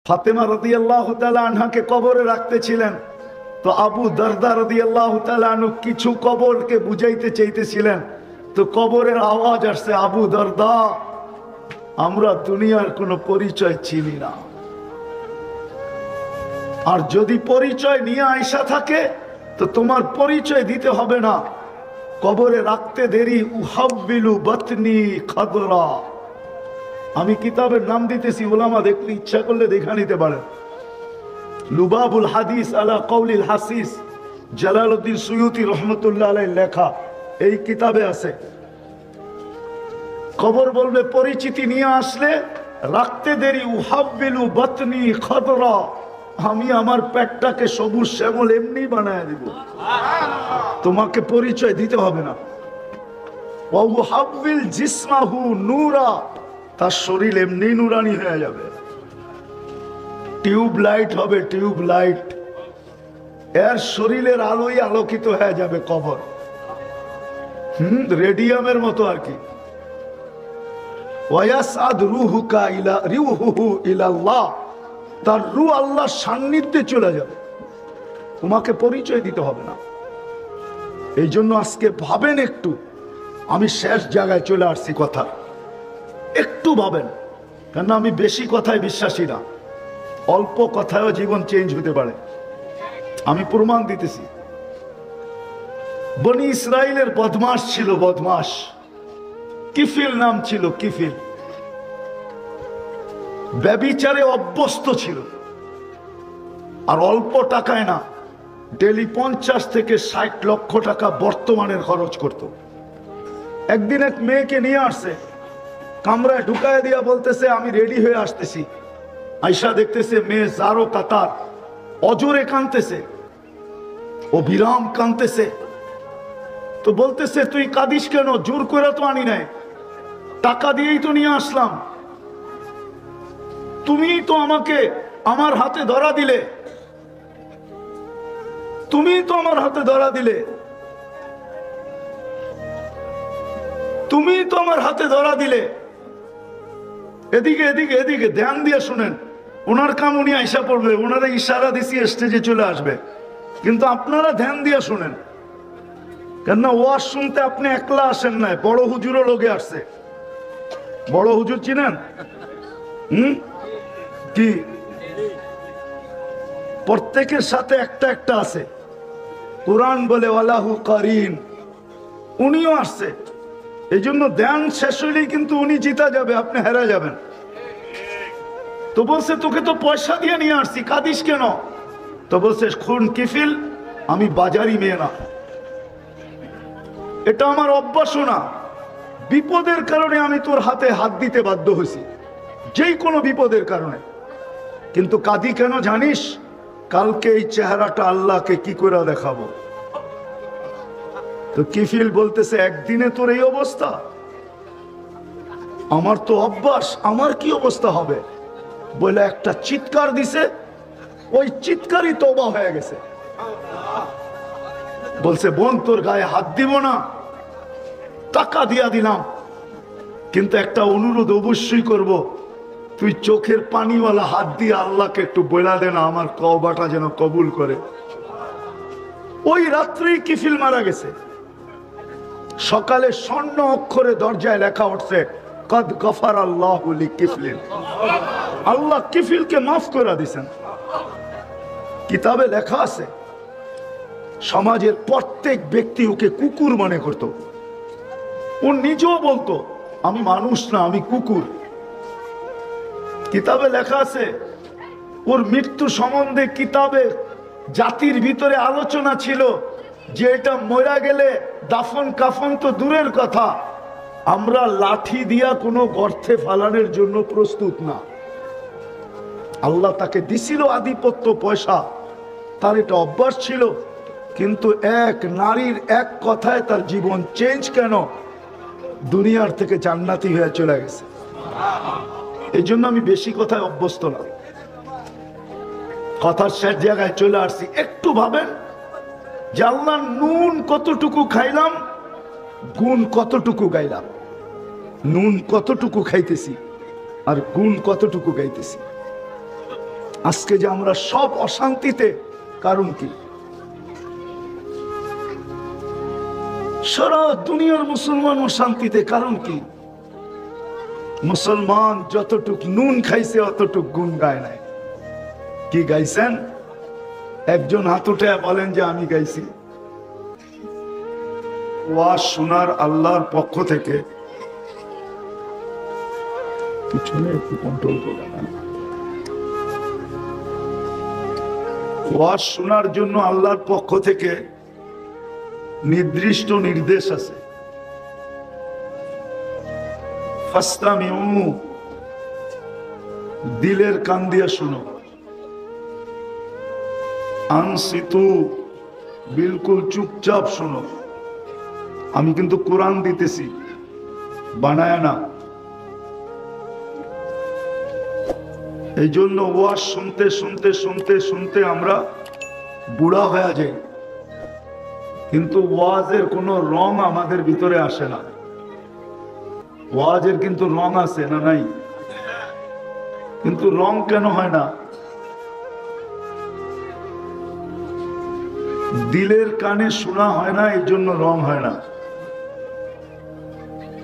ফাতেমা রাদিয়াল্লাহু তাআলা আনহাকে কবরে রাখতেছিলেন, তো আবু দারদা রাদিয়াল্লাহু তাআলা আনহু কিছু কবরকে বুঝাইতে চাইতেছিলেন, তো কবরের আওয়াজ আসছে, আবু দারদা, আমরা দুনিয়ার কোনো পরিচয় চিনি না, আর যদি পরিচয় নিয়ে আইসা থাকে তো তোমার পরিচয় দিতে হবে না, কবরে রাখতে দেরি উহাব্বিলু বাতনি খাদরা। আমি কিতাবের নাম দিতেছি, ওলামা দেখলে ইচ্ছা করলে দেখা নিতে পারেন। লুবাবুল হাদিস আলা কওলিল হাসিস, জালালউদ্দিন সুয়ুতি রহমতুল্লাহ আলাইহির লেখা, এই কিতাবে আছে। কবর বলবে পরিচিতি নিয়ে আসলে রাখতে দেরি উহাব্বিলু বাতনি খাদরা, আমি আমার পেটটাকে সবুজ শ্যামল এমনি বানায় দিব, তোমাকে পরিচয় দিতে হবে না। ওয়া উহাব্বিল জিসমাহু নূরা, তার শরীর এমনি নুরানি হয়ে যাবে, টিউব লাইট হবে, টিউব লাইট, এর শরীরের আলোয় আলোকিত হয়ে যাবে কবর, রেডিয়ামের মতো আর কি। ওয়ায়াসআদ রূহুকা ইলা রূহুহু ইলাল্লাহ, তার রূহ আল্লাহর সান্নিধ্যে চলে যাবে, তোমাকে পরিচয় দিতে হবে না। এই জন্য আজকে ভাবেন একটু, আমি শেষ জায়গায় চলে আসছি কথা, একটু ভাবেন, কেন আমি বেশি কথায় বিশ্বাসী না, অল্প কথায়ও জীবন চেঞ্জ হতে পারে, আমি প্রমাণ দিতেছি। বনি ইসরাইলের বদমাস ছিল, বদমাস, কিফিল নাম ছিল, কিফিল, ব্যভিচারে অভ্যস্ত ছিল, আর অল্প টাকায় না, ডেলি 50 থেকে 60 লক্ষ টাকা বর্তমানের খরচ করত। একদিন এক মেয়েকে নিয়ে আসছে, কামরায় ঢুকায় দিয়া বলতেছে আমি রেডি হয়ে আসতেছি। আয়সা দেখতেছে মেয়ে জারো কাতার অজরে কাঁদতেছে, অবিরাম কাঁদতেছে, তো বলতেছে তুই কাঁদিস কেন? জোর করে তো আনি নাই, টাকা দিয়েই তো নিয়ে আসলাম, তুমি তো আমাকে আমার হাতে ধরা দিলে, তুমি তো আমার হাতে ধরা দিলে, তুমি তো আমার হাতে ধরা দিলে। এদিকে এদিকে এদিকে ধ্যান দিয়ে শুনেন, ওনার কাম উনি আইসা পড়বে, ওনারা ইশারা দিছি স্টেজে চলে আসবে, কিন্তু আপনারা ধ্যান দিয়ে শুনেন, কেননা ওয়াজ শুনতে আপনি একলা আসেন নাই, বড় হুজুরও লোকে আসছে। বড় হুজুর চিনেন? কি প্রত্যেকের সাথে একটা একটা আছে, কোরআন বলে ওয়ালাহু কারিন, উনিও আসছে। এই জন্য ধ্যান শেষ হইলেই কিন্তু উনি জিতা যাবে, আপনি হেরা যাবেন। তো বলছে তোকে তো পয়সা দিয়ে নিয়ে আসছি, কাঁদিস কেন? তো বলছে খুন কিফিল, আমি বাজারি মেয়ে না, এটা আমার অভ্যাসও না, বিপদের কারণে আমি তোর হাতে হাত দিতে বাধ্য হয়েছি, যেই কোনো বিপদের কারণে, কিন্তু কাঁদি কেন জানিস? কালকে এই চেহারাটা আল্লাহকে কি করে দেখাবো। তো কিফিল বলতেছে একদিনে তোর এই অবস্থা, আমার তো অভ্যাস, আমার কি অবস্থা হবে? বলে একটা চিৎকার দিছে, ওই চিৎকারই তওবা হয়ে গেছে। বলছে বোন তোর গায়ে হাত দিব না, টাকা দিয়া দিলাম, কিন্তু একটা অনুরোধ অবশ্যই করব, তুই চোখের পানিওয়ালা হাত দিয়ে আল্লাহকে একটু বলা দে না, আমার তওবাটা যেন কবুল করে। ওই রাত্রেই কিফিল মারা গেছে। সকালে স্বর্ণ অক্ষরে দরজায় লেখা উঠছে কদ গফার আল্লাহু লিকিফলিন, আল্লাহ কিফিলকে মাফ করে দিয়েছেন। কিতাবে লেখা আছে সমাজের প্রত্যেক ব্যক্তি ওকে কুকুর মনে করত, ও নিজেও বলতো আমি মানুষ না, আমি কুকুর। কিতাবে লেখা আছে ওর মৃত্যু সম্বন্ধে, কিতাবে জাতির ভিতরে আলোচনা ছিল যে এটা মরা গেলে দাফন কাফন তো দূরের কথা, আমরা লাঠি দিয়া কোনো গর্তে ফালানোর জন্য প্রস্তুত না। আল্লাহ তাকে দিছিল আধিপত্য, পয়সা, তার এটা অভ্যাস ছিল, কিন্তু এক নারীর এক কথায় তার জীবন চেঞ্জ কেন, দুনিয়ার থেকে জান্নাতি হয়ে চলে গেছে। এই জন্য আমি বেশি কথায় অভ্যস্ত না, কথার শেষ জায়গায় চলে আসছি। একটু ভাবেন যে আল্লাহ নুন কতটুকু খাইলাম, গুণ কতটুকু গাইলাম, নুন কতটুকু খাইতেছি আর গুণ কতটুকু গাইতেছি। আজকে যে আমরা সব অশান্তিতে, কারণ কি? সারা দুনিয়ার মুসলমান অশান্তিতে, কারণ কি? মুসলমান যতটুক নুন খাইছে অতটুক গুণ গায় নাই। কি গাইছেন? একজন হাত উঠে বলেন যে আমি গাইছি। ওয়াজ শোনার আল্লাহর পক্ষ থেকে, পিছনে একটু কন্ট্রোল করে না। ওয়াজ শোনার জন্য আল্লাহর পক্ষ থেকে নির্দিষ্ট নির্দেশ আছে। ফাসতামিউ, দিলের কান দিয়ে শুনো। আনসিতু, বিলকুল চুপচাপ শোনো। আমি কিন্তু কোরআন দিতেছি, বানায় না। এই জন্য ওয়াজ শুনতে শুনতে শুনতে শুনতে আমরা বুড়া হয়ে যাই, কিন্তু ওয়াজের কোনো রং আমাদের ভিতরে আসে না। ওয়াজের কিন্তু রং আছে না নাই? কিন্তু রং কেন হয় না? দিলের কানে শোনা হয় না, এই জন্য রং হয় না।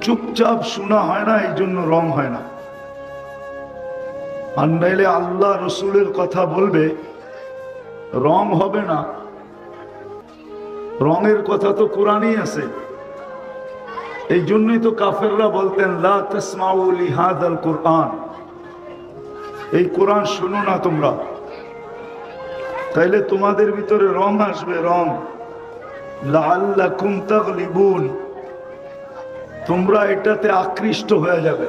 চুপচাপ শোনা হয় না, এই জন্য রং হয় না। আর নাইলে আল্লাহ রসুলের কথা বলবে, রং হবে না। রঙের কথা তো কোরআনই আছে। এই জন্যই তো কাফেররা বলতেন লা তাসমাউ লিহাদাল কোরআন, এই কোরআন শুনো না তোমরা, তাইলে তোমাদের ভিতরে রং আসবে। রং লাআল্লাকুম তাগলিবুন, তোমরা এটাতে আকৃষ্ট হয়ে যাবে।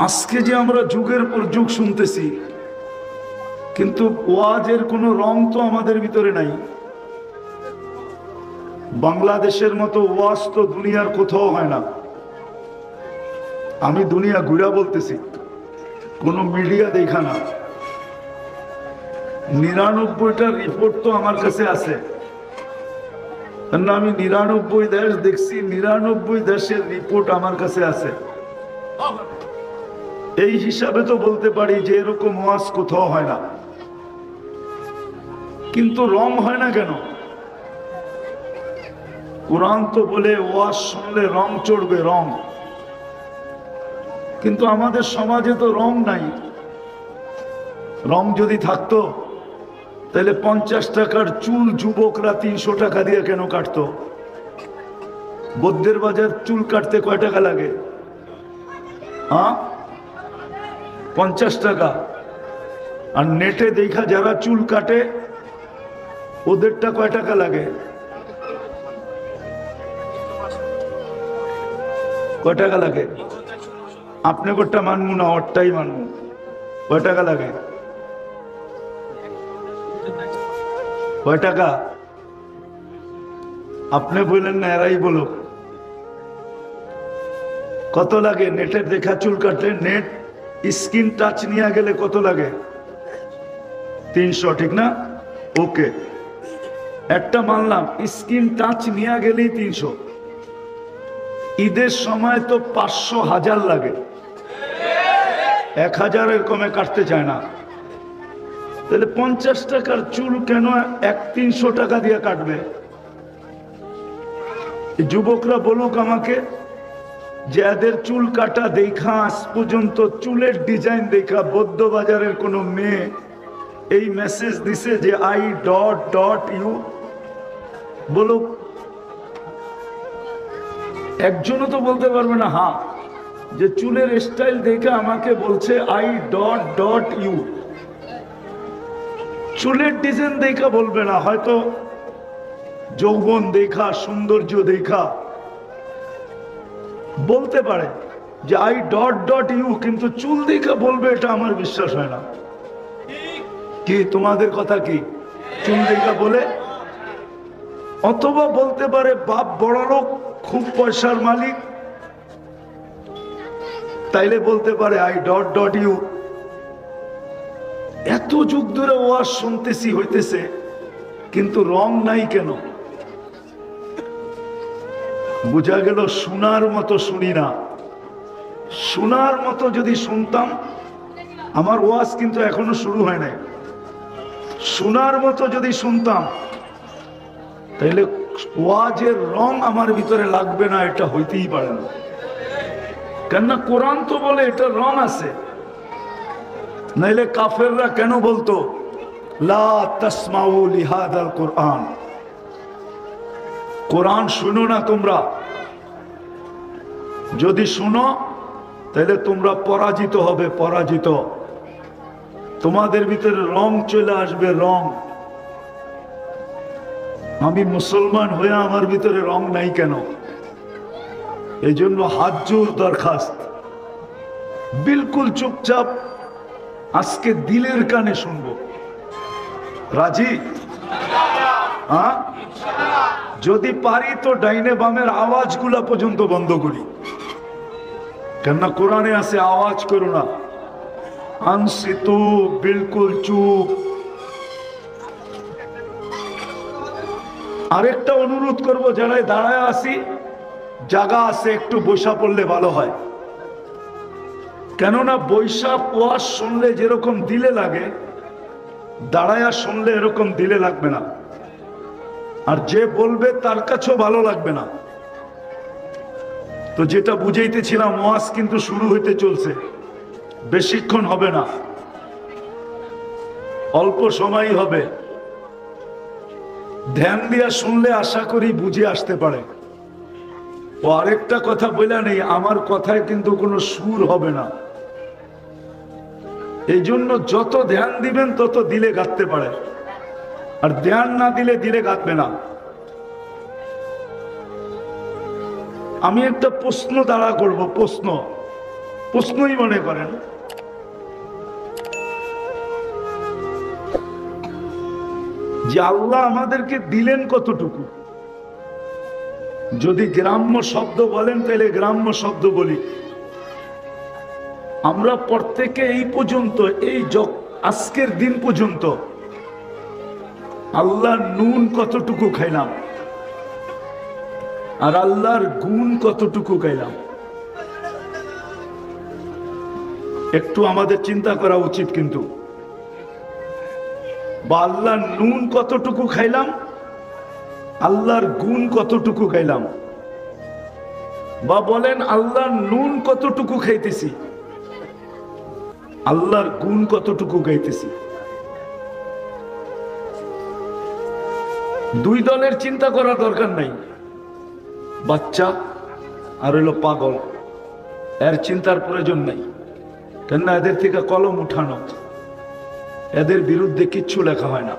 আজকে যে আমরা যুগের পর যুগ শুনতেছি, কিন্তু ওয়াজের কোনো রং তো আমাদের ভিতরে নাই। বাংলাদেশের মতো ওয়াজ তো দুনিয়ার কোথাও হয় না। আমি দুনিয়া ঘুরা বলতেছি, কোনো মিডিয়া দেখা না। 99টা রিপোর্ট তো আমার কাছে আছে, না আমি 99 দেশ দেখছি, 99 দেশের রিপোর্ট আমার কাছে আছে। এই হিসাবে তো বলতে পারি যে এরকম ওয়াজ কোথাও হয় না। কিন্তু রং হয় না কেন? কোরআন তো বলে ওয়াজ শুনলে রং চড়বে, রং। কিন্তু আমাদের সমাজে তো রং নাই। রং যদি থাকতো তাহলে 50 টাকার চুল যুবকরা 300 টাকা দিয়ে কেন কাটতো? বৌদ্ধের বাজার চুল কাটতে কয় টাকা লাগে? 50 টাকা। আর নেটে দেখা যারা চুল কাটে ওদেরটা কয় টাকা লাগে? কয় টাকা লাগে? আপনি কোনটা মানবো না, ওরটাই মানবো। কয় টাকা লাগে? কয় টাকা? আপনি বললেন না, এরাই বলো। কত লাগে নেটের দেখা চুল কাটলে? নেট স্কিন টাচ নিয়ে গেলে কত লাগে? 300, ঠিক না? ওকে, একটা মানলাম, স্কিন টাচ নিয়ে গেলেই 300। ঈদের সময় তো 500, 1000 লাগে। 1000-এর কমে কাটতে চায় না। তাহলে 50 টাকার চুল কেন 300 টাকা দিয়ে কাটবে? যুবকরা বলুক আমাকে, যে এদের চুল কাটা দেখা আজ পর্যন্ত চুলের ডিজাইন দেখা বৌদ্ধ বাজারের কোনো মেয়ে এই মেসেজ দিছে যে I.U? বলুক। একজনও তো বলতে পারবে না হ্যাঁ, যে চুলের স্টাইল দেখে আমাকে বলছে I.U। চুলের ডিজাইন দেখা বলবে না, হয়তো যৌবন দেখা, সৌন্দর্য দেখা বলতে পারে যে I.U, কিন্তু চুল দেখা বলবে, এটা আমার বিশ্বাস হয় না। কি তোমাদের কথা কি? চুল দেখা বলে? অথবা বলতে পারে বাপ বড় লোক, খুব পয়সার মালিক, তাইলে বলতে পারে I.U। এত যুগ ধরে ওয়াজ শুনতেছি হইতেছে, কিন্তু রং নাই কেন? বোঝা গেল শোনার মতো শুনি না। শোনার মতো যদি শুনতাম আমার ওয়াজ কিন্তু এখনো শুরু হয় নাই। শোনার মতো যদি শুনতাম তাহলে ওয়াজের রং আমার ভিতরে লাগবে না, এটা হইতেই পারে না। কেননা কোরআন তো বলে এটা রং আছে, নাইলে কাফেররা কেন বলতো লা তাসমাউ লিহাদাল কোরআন, কোরআন শুনো না তোমরা, যদি শুনো তাহলে তোমরা পরাজিত হবে, পরাজিত। তোমাদের ভিতরে রং চলে আসবে, রং। আমি মুসলমান হয়ে আমার ভিতরে রং নাই কেন? এই জন্য হাত জোর দরখাস্ত, বিলকুল চুপচাপ আজকে দিলের কানে শুনবো। রাজি? হ্যাঁ, যদি পারি তো ডাইনে বামের আওয়াজগুলা পর্যন্ত বন্ধ করি, কেননা কোরআনে আছে আওয়াজ করো না, আনসিতু, বিলকুল চুপ। আরেকটা অনুরোধ করব, যারা দাঁড়ায় আসি জায়গা আছে একটু বসা পড়লে ভালো হয়, কেননা বৈশা ওয়াজ শুনলে যেরকম দিলে লাগে দাঁড়ায়া শুনলে এরকম দিলে লাগবে না, আর যে বলবে তার কাছেও ভালো লাগবে না। তো যেটা বুঝাইতেছিলাম, ওয়াজ কিন্তু শুরু হইতে চলছে, বেশিক্ষণ হবে না, অল্প সময় হবে। ধ্যান দিয়া শুনলে আশা করি বুঝে আসতে পারে। ও আরেকটা কথা বলে নেই, আমার কথায় কিন্তু কোনো সুর হবে না, এই জন্য যত ধ্যান দিবেন তত দিলে গাঁথতে পারে, আর ধ্যান না দিলে দিলে গাঁথবে না। আমি একটা প্রশ্ন দাঁড়া করব, প্রশ্নই মনে করেন। যে আল্লাহ আমাদেরকে দিলেন কতটুকু? যদি গ্রাম্য শব্দ বলেন তাহলে গ্রাম্য শব্দ বলি। আমরা প্রত্যেকে এই পর্যন্ত, আজকের দিন পর্যন্ত আল্লাহর নুন কতটুকু খাইলাম আর আল্লাহর গুণ কতটুকু গাইলাম, একটু আমাদের চিন্তা করা উচিত। কিন্তু বা আল্লাহর নুন কতটুকু খাইলাম, আল্লাহর গুণ কতটুকু গাইলাম, বা বলেন আল্লাহর নুন কতটুকু খাইতেছি, আল্লাহর গুণ কতটুকু গাইতেছি। দুই দলের চিন্তা করার দরকার নাই, বাচ্চা আর হইল পাগল, এর চিন্তার প্রয়োজন নাই। কেননা এদের থেকে কলম উঠানো, এদের বিরুদ্ধে কিচ্ছু লেখা হয় না।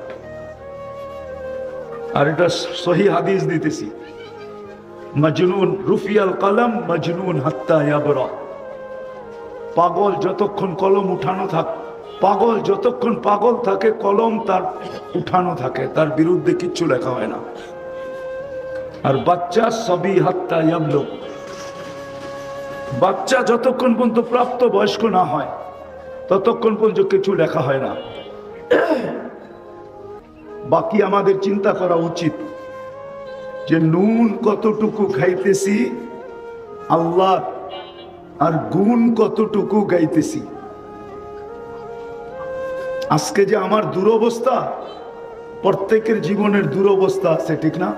আর এটা সহি হাদিস দিতেছি, মজনুন রুফিয়াল কলম মজনুন হাত্তা ইয়াবরা। পাগল যতক্ষণ কলম উঠানো পাগল যতক্ষণ পাগল থাকে কলম তার উঠানো থাকে, তার বিরুদ্ধে কিচ্ছু লেখা হয় না। আর বাচ্চা সবই হাত্তা ইয়াবলুগ, বাচ্চা যতক্ষণ পর্যন্ত প্রাপ্ত বয়স্ক না হয় ততক্ষণ পর্যন্ত কিছু লেখা হয় না। বাকি আমাদের চিন্তা করা উচিত যে নুন কতটুকু খাইতেছি আল্লাহ, আর গুণ কতটুকু গাইতেছি। আজকে যে আমার দুরবস্থা, প্রত্যেকের জীবনের দুরবস্থা আছে, ঠিক না?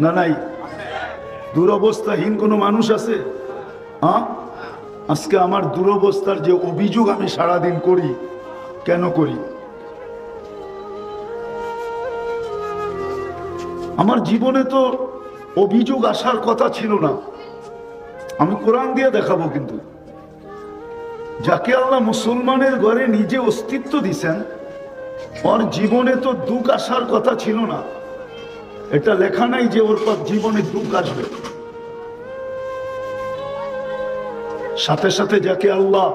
না নাই? দুরবস্থাহীন কোনো মানুষ আছে? হ্যাঁ, আজকে আমার দুরবস্থার যে অভিযোগ আমি সারাদিন করি, কেন করি? আমার জীবনে তো অভিযোগ আসার কথা ছিল না। আমি কোরআন দিয়ে দেখাবো, কিন্তু যাকে আল্লাহ মুসলমানের ঘরে নিজে অস্তিত্ব দিছেন, ওর জীবনে তো দুঃখ আসার কথা ছিল না। এটা লেখা নাই যে ওর পর জীবনে দুঃখ আসবে। সাথে সাথে যাকে আল্লাহ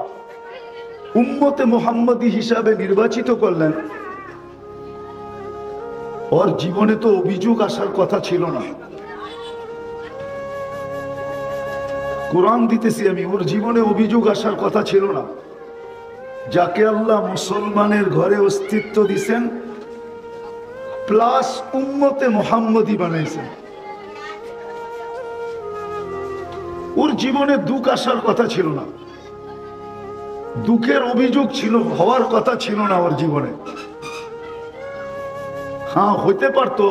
উম্মতে মুহাম্মদী হিসাবে নির্বাচিত করলেন, ওর জীবনে তো অভিযোগ আসার কথা ছিল না। কোরআন দিতেছি আমি, ওর জীবনে অভিযোগ আসার কথা ছিল না। যাকে আল্লাহ মুসলমানের ঘরে অস্তিত্ব দিছেন প্লাস উম্মতে মুহাম্মদী বানাইছেন, ওর জীবনে দুঃখ আসার কথা ছিল না। দুঃখের অভিযোগ ছিল, হওয়ার কথা ছিল না ওর জীবনে। হ্যাঁ, হইতে পারতো,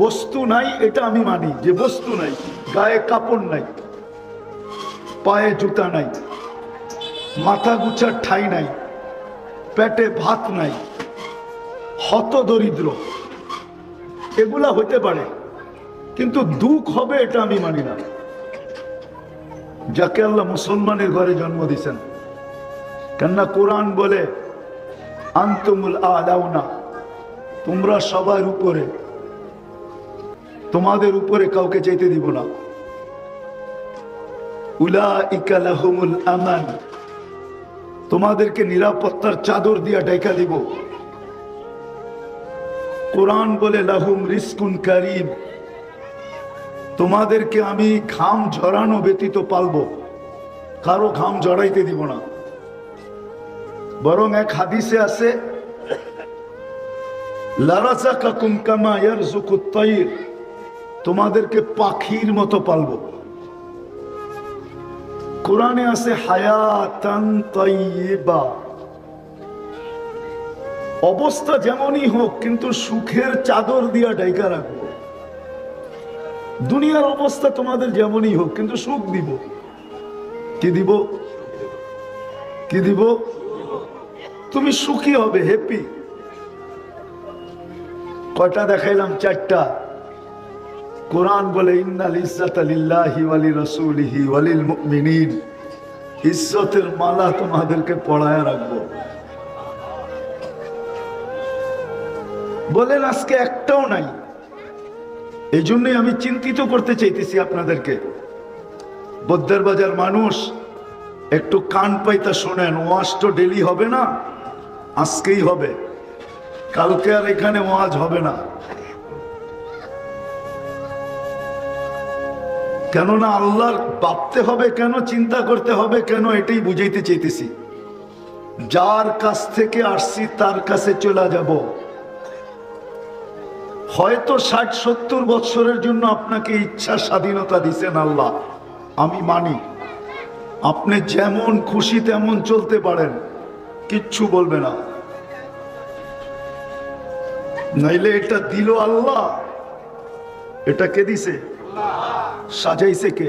বস্তু নাই এটা আমি মানি, যে বস্তু নাই, গায়ে কাপড় নাই, পায়ে জুতা নাই, মাথা গুছার ঠাই নাই, পেটে ভাত নাই, হত দরিদ্র, এগুলা হইতে পারে, কিন্তু দুঃখ হবে এটা আমি মানি না। যাকে আল্লাহ মুসলমানের ঘরে জন্ম দিয়েছেন, কেননা কোরআন বলে আনতুমুল আলাউনা, তোমরা সবার উপরে, তোমাদের উপরে কাউকে যেতে দিব না। উলাইকা লাহুমুল আমান, তোমাদেরকে নিরাপত্তার চাদর দিয়া ঢাকা দিব। কোরআন বলে লাহুম রিজকুন কারীম, তোমাদেরকে আমি ঘাম ঝরানো ব্যতীত পালবো, কারো ঘাম ঝরাইতে দিব না। বরং এক হাদিসে আছে লারাযাকাকুম কামা ইয়ারযুকুত তায়র, তোমাদেরকে পাখির মতো পালবো। কোরআনে আছে হায়াতান তাইয়্যিবা, অবস্থা যেমনই হোক কিন্তু সুখের চাদর দিয়া ঢাকা রাখবো। দুনিয়ার অবস্থা তোমাদের যেমনই হোক কিন্তু সুখ দিব। কি দিব? কি দিব? তুমি সুখী হবে, হ্যাপি। কয়টা দেখাইলাম? চারটা। কোরআন বলে ইন্নাল ইজ্জাতা লিল্লাহি ওয়া লিরাসূলিহি ওয়া লিল মুমিনিন, ইজ্জতের মালা তোমাদেরকে পরায়া রাখবো। বলেন আজকে একটাও নাই। এই জন্যই আমি চিন্তিত করতে চাইতেছি আপনাদেরকে। বদ্দার বাজার মানুষ একটু কান পাইতা শোনেন, ওয়াজ তো ডেলি হবে না, আজকেই হবে, কালকে আর এখানে ওয়াজ হবে না। কেননা আল্লাহর ভাবতে হবে কেন, চিন্তা করতে হবে কেন, এটাই বুঝাইতে চাইতেছি। যার কাছ থেকে আসছি তার কাছে চলে যাব। হয়তো 60-70 বছরের জন্য আপনাকে ইচ্ছা স্বাধীনতা দিছেন আল্লাহ, আমি মানি। আপনি যেমন খুশি তেমন চলতে পারেন, কিচ্ছু বলবে না। নাইলে এটা দিল আল্লাহ, এটা কে দিছে? সাজাইছে কে?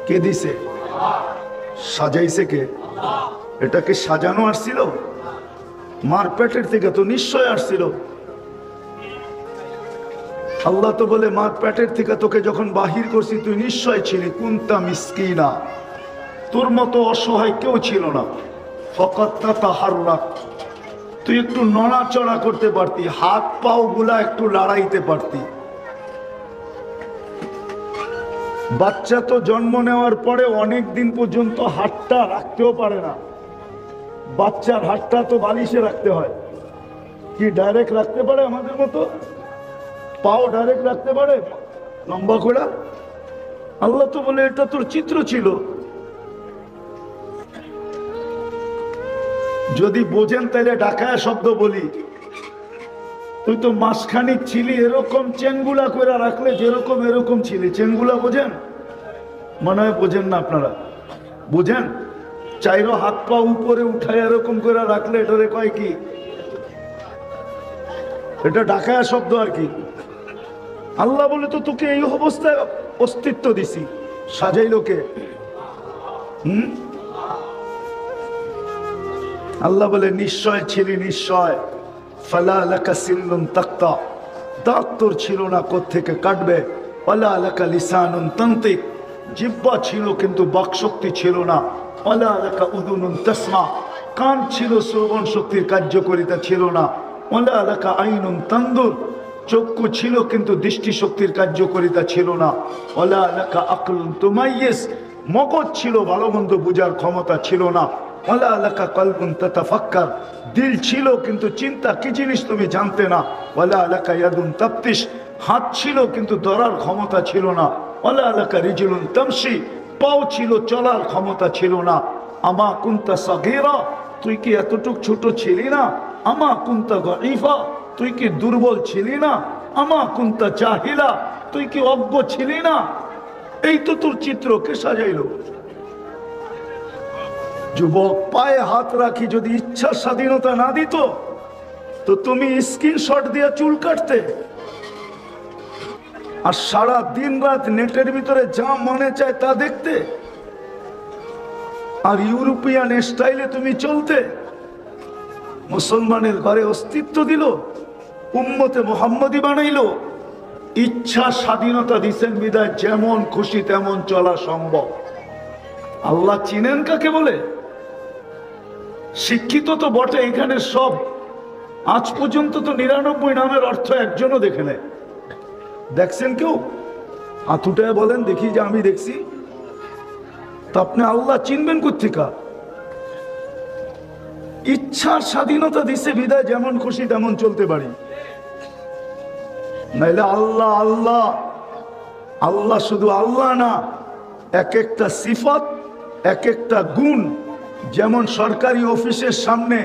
কে দিছে? সাজাইছে কে? এটাকে সাজানো আসছিল? মার পেটের থেকে তো নিশ্চয় আসছিল। আল্লাহ তো বলে মার পেটের থেকে তোকে যখন বাহির করছি তুই নিশ্চয় ছিলি কুনতা মিসকিনা, তোর মতো অসহায় কেউ ছিল না। ফাকাত তাতাহাররাক, তুই একটু নড়াচড়া করতে পারতি, হাত পাও গুলা একটু লড়াইতে পারতি। বাচ্চা তো জন্ম নেওয়ার পরে অনেক দিন পর্যন্ত হাতটা রাখতেও পারে না। বাচ্চার হাতটা তো বালিশে রাখতে হয়। কি ডাইরেক্ট রাখতে পারে আমাদের মতো? পাও ডাইরেক্ট রাখতে পারে লম্বা করে? আল্লাহ তো বলে এটা তোর চিত্র ছিল। যদি বোঝেন তাহলে ঢাকায় শব্দ বলি, তুই তো মাসখানিক ছিলি এরকম চেনগুলা করে রাখলে যেরকম এরকম ছিলি। চেনগুলা বোঝেন? মনে হয় বোঝেন না আপনারা। বুঝেন? চাইরো হাত পা উপরে উঠায় এরকম করে রাখলে এটারে কয় কি? এটা ঢাকায় শব্দ আর কি। আল্লাহ বলে তো তোকে এই অবস্থায় অস্তিত্ব দিছি, সাজাইলো কে? আল্লাহ বলে নিশ্চয় ছিলি, নিশ্চয়। ফালা লাকা সিল্লুন তাক্তা, দাঁত তোর ছিল না, কোত্থেকে কাটবে। ওয়ালা লাকা লিসানুন তান্তিক, জিহ্বা ছিল কিন্তু বাকশক্তি ছিল না। ওয়ালা লাকা উযুনুন তাসমা, কান ছিল শ্রবণ শক্তির কার্যকারিতা ছিল না। ওয়ালা লাকা আইনুন তানদুর, চক্ষু ছিল কিন্তু দৃষ্টি শক্তির কার্যকারিতা ছিল না। ওয়ালা লাকা আকলুন তুমাইয়িজ, মগজ ছিল ভালো মন্দ বুঝার ক্ষমতা ছিল না। ওয়ালা লাকা কলবুন তাতাফাক্কার, দিল ছিল কিন্তু চিন্তা কি জিনিস তুমি জানতে না। ওয়ালা লাকা ইয়াদুন তাফতিশ, হাত ছিল কিন্তু ধরার ক্ষমতা ছিল না। ওয়ালা লাকা রিজলুন তামশি, পাও ছিল চলার ক্ষমতা ছিল না। আমা কুনতা সাগীরা, তুই কি এতটুক ছোট ছিলি না? আমা কুনতা গাইফা, তুই কি দুর্বল ছিলি না? আমা কুনতা জাহিলা, তুই কি অজ্ঞ ছিলি না? এই তো তোর চিত্র কে সাজাইলো? যুবক, পায়ে হাত রাখি, যদি ইচ্ছার স্বাধীনতা না দিত তো তুমি স্ক্রিনশট দিয়ে চুল কাটতে, আর সারা দিন রাত নেটের ভিতরে যা মনে চায় তা দেখতে, আর ইউরোপিয়ান স্টাইলে তুমি চলতে। মুসলমানের ঘরে অস্তিত্ব দিল, উম্মতে মুহাম্মদী বানাইল। ইচ্ছা স্বাধীনতা দিছেন বিদায় যেমন খুশি তেমন চলা সম্ভব। আল্লাহ চিনেন কাকে বলে? শিক্ষিত তো বটে এখানে সব, আজ পর্যন্ত তো 99 নামের অর্থ একজনও দেখে নেয়। দেখছেন কেউ? হাত উঠায় বলেন দেখি যে আমি দেখছি। তো আপনি আল্লাহ চিনবেন কোত্থেকা? ইচ্ছার স্বাধীনতা দিছে বিদায় যেমন খুশি তেমন চলতে পারি। নাইলে আল্লাহ আল্লাহ আল্লাহ শুধু আল্লাহ না, এক একটা সিফাত, এক একটা গুণ। যেমন সরকারি অফিসের সামনে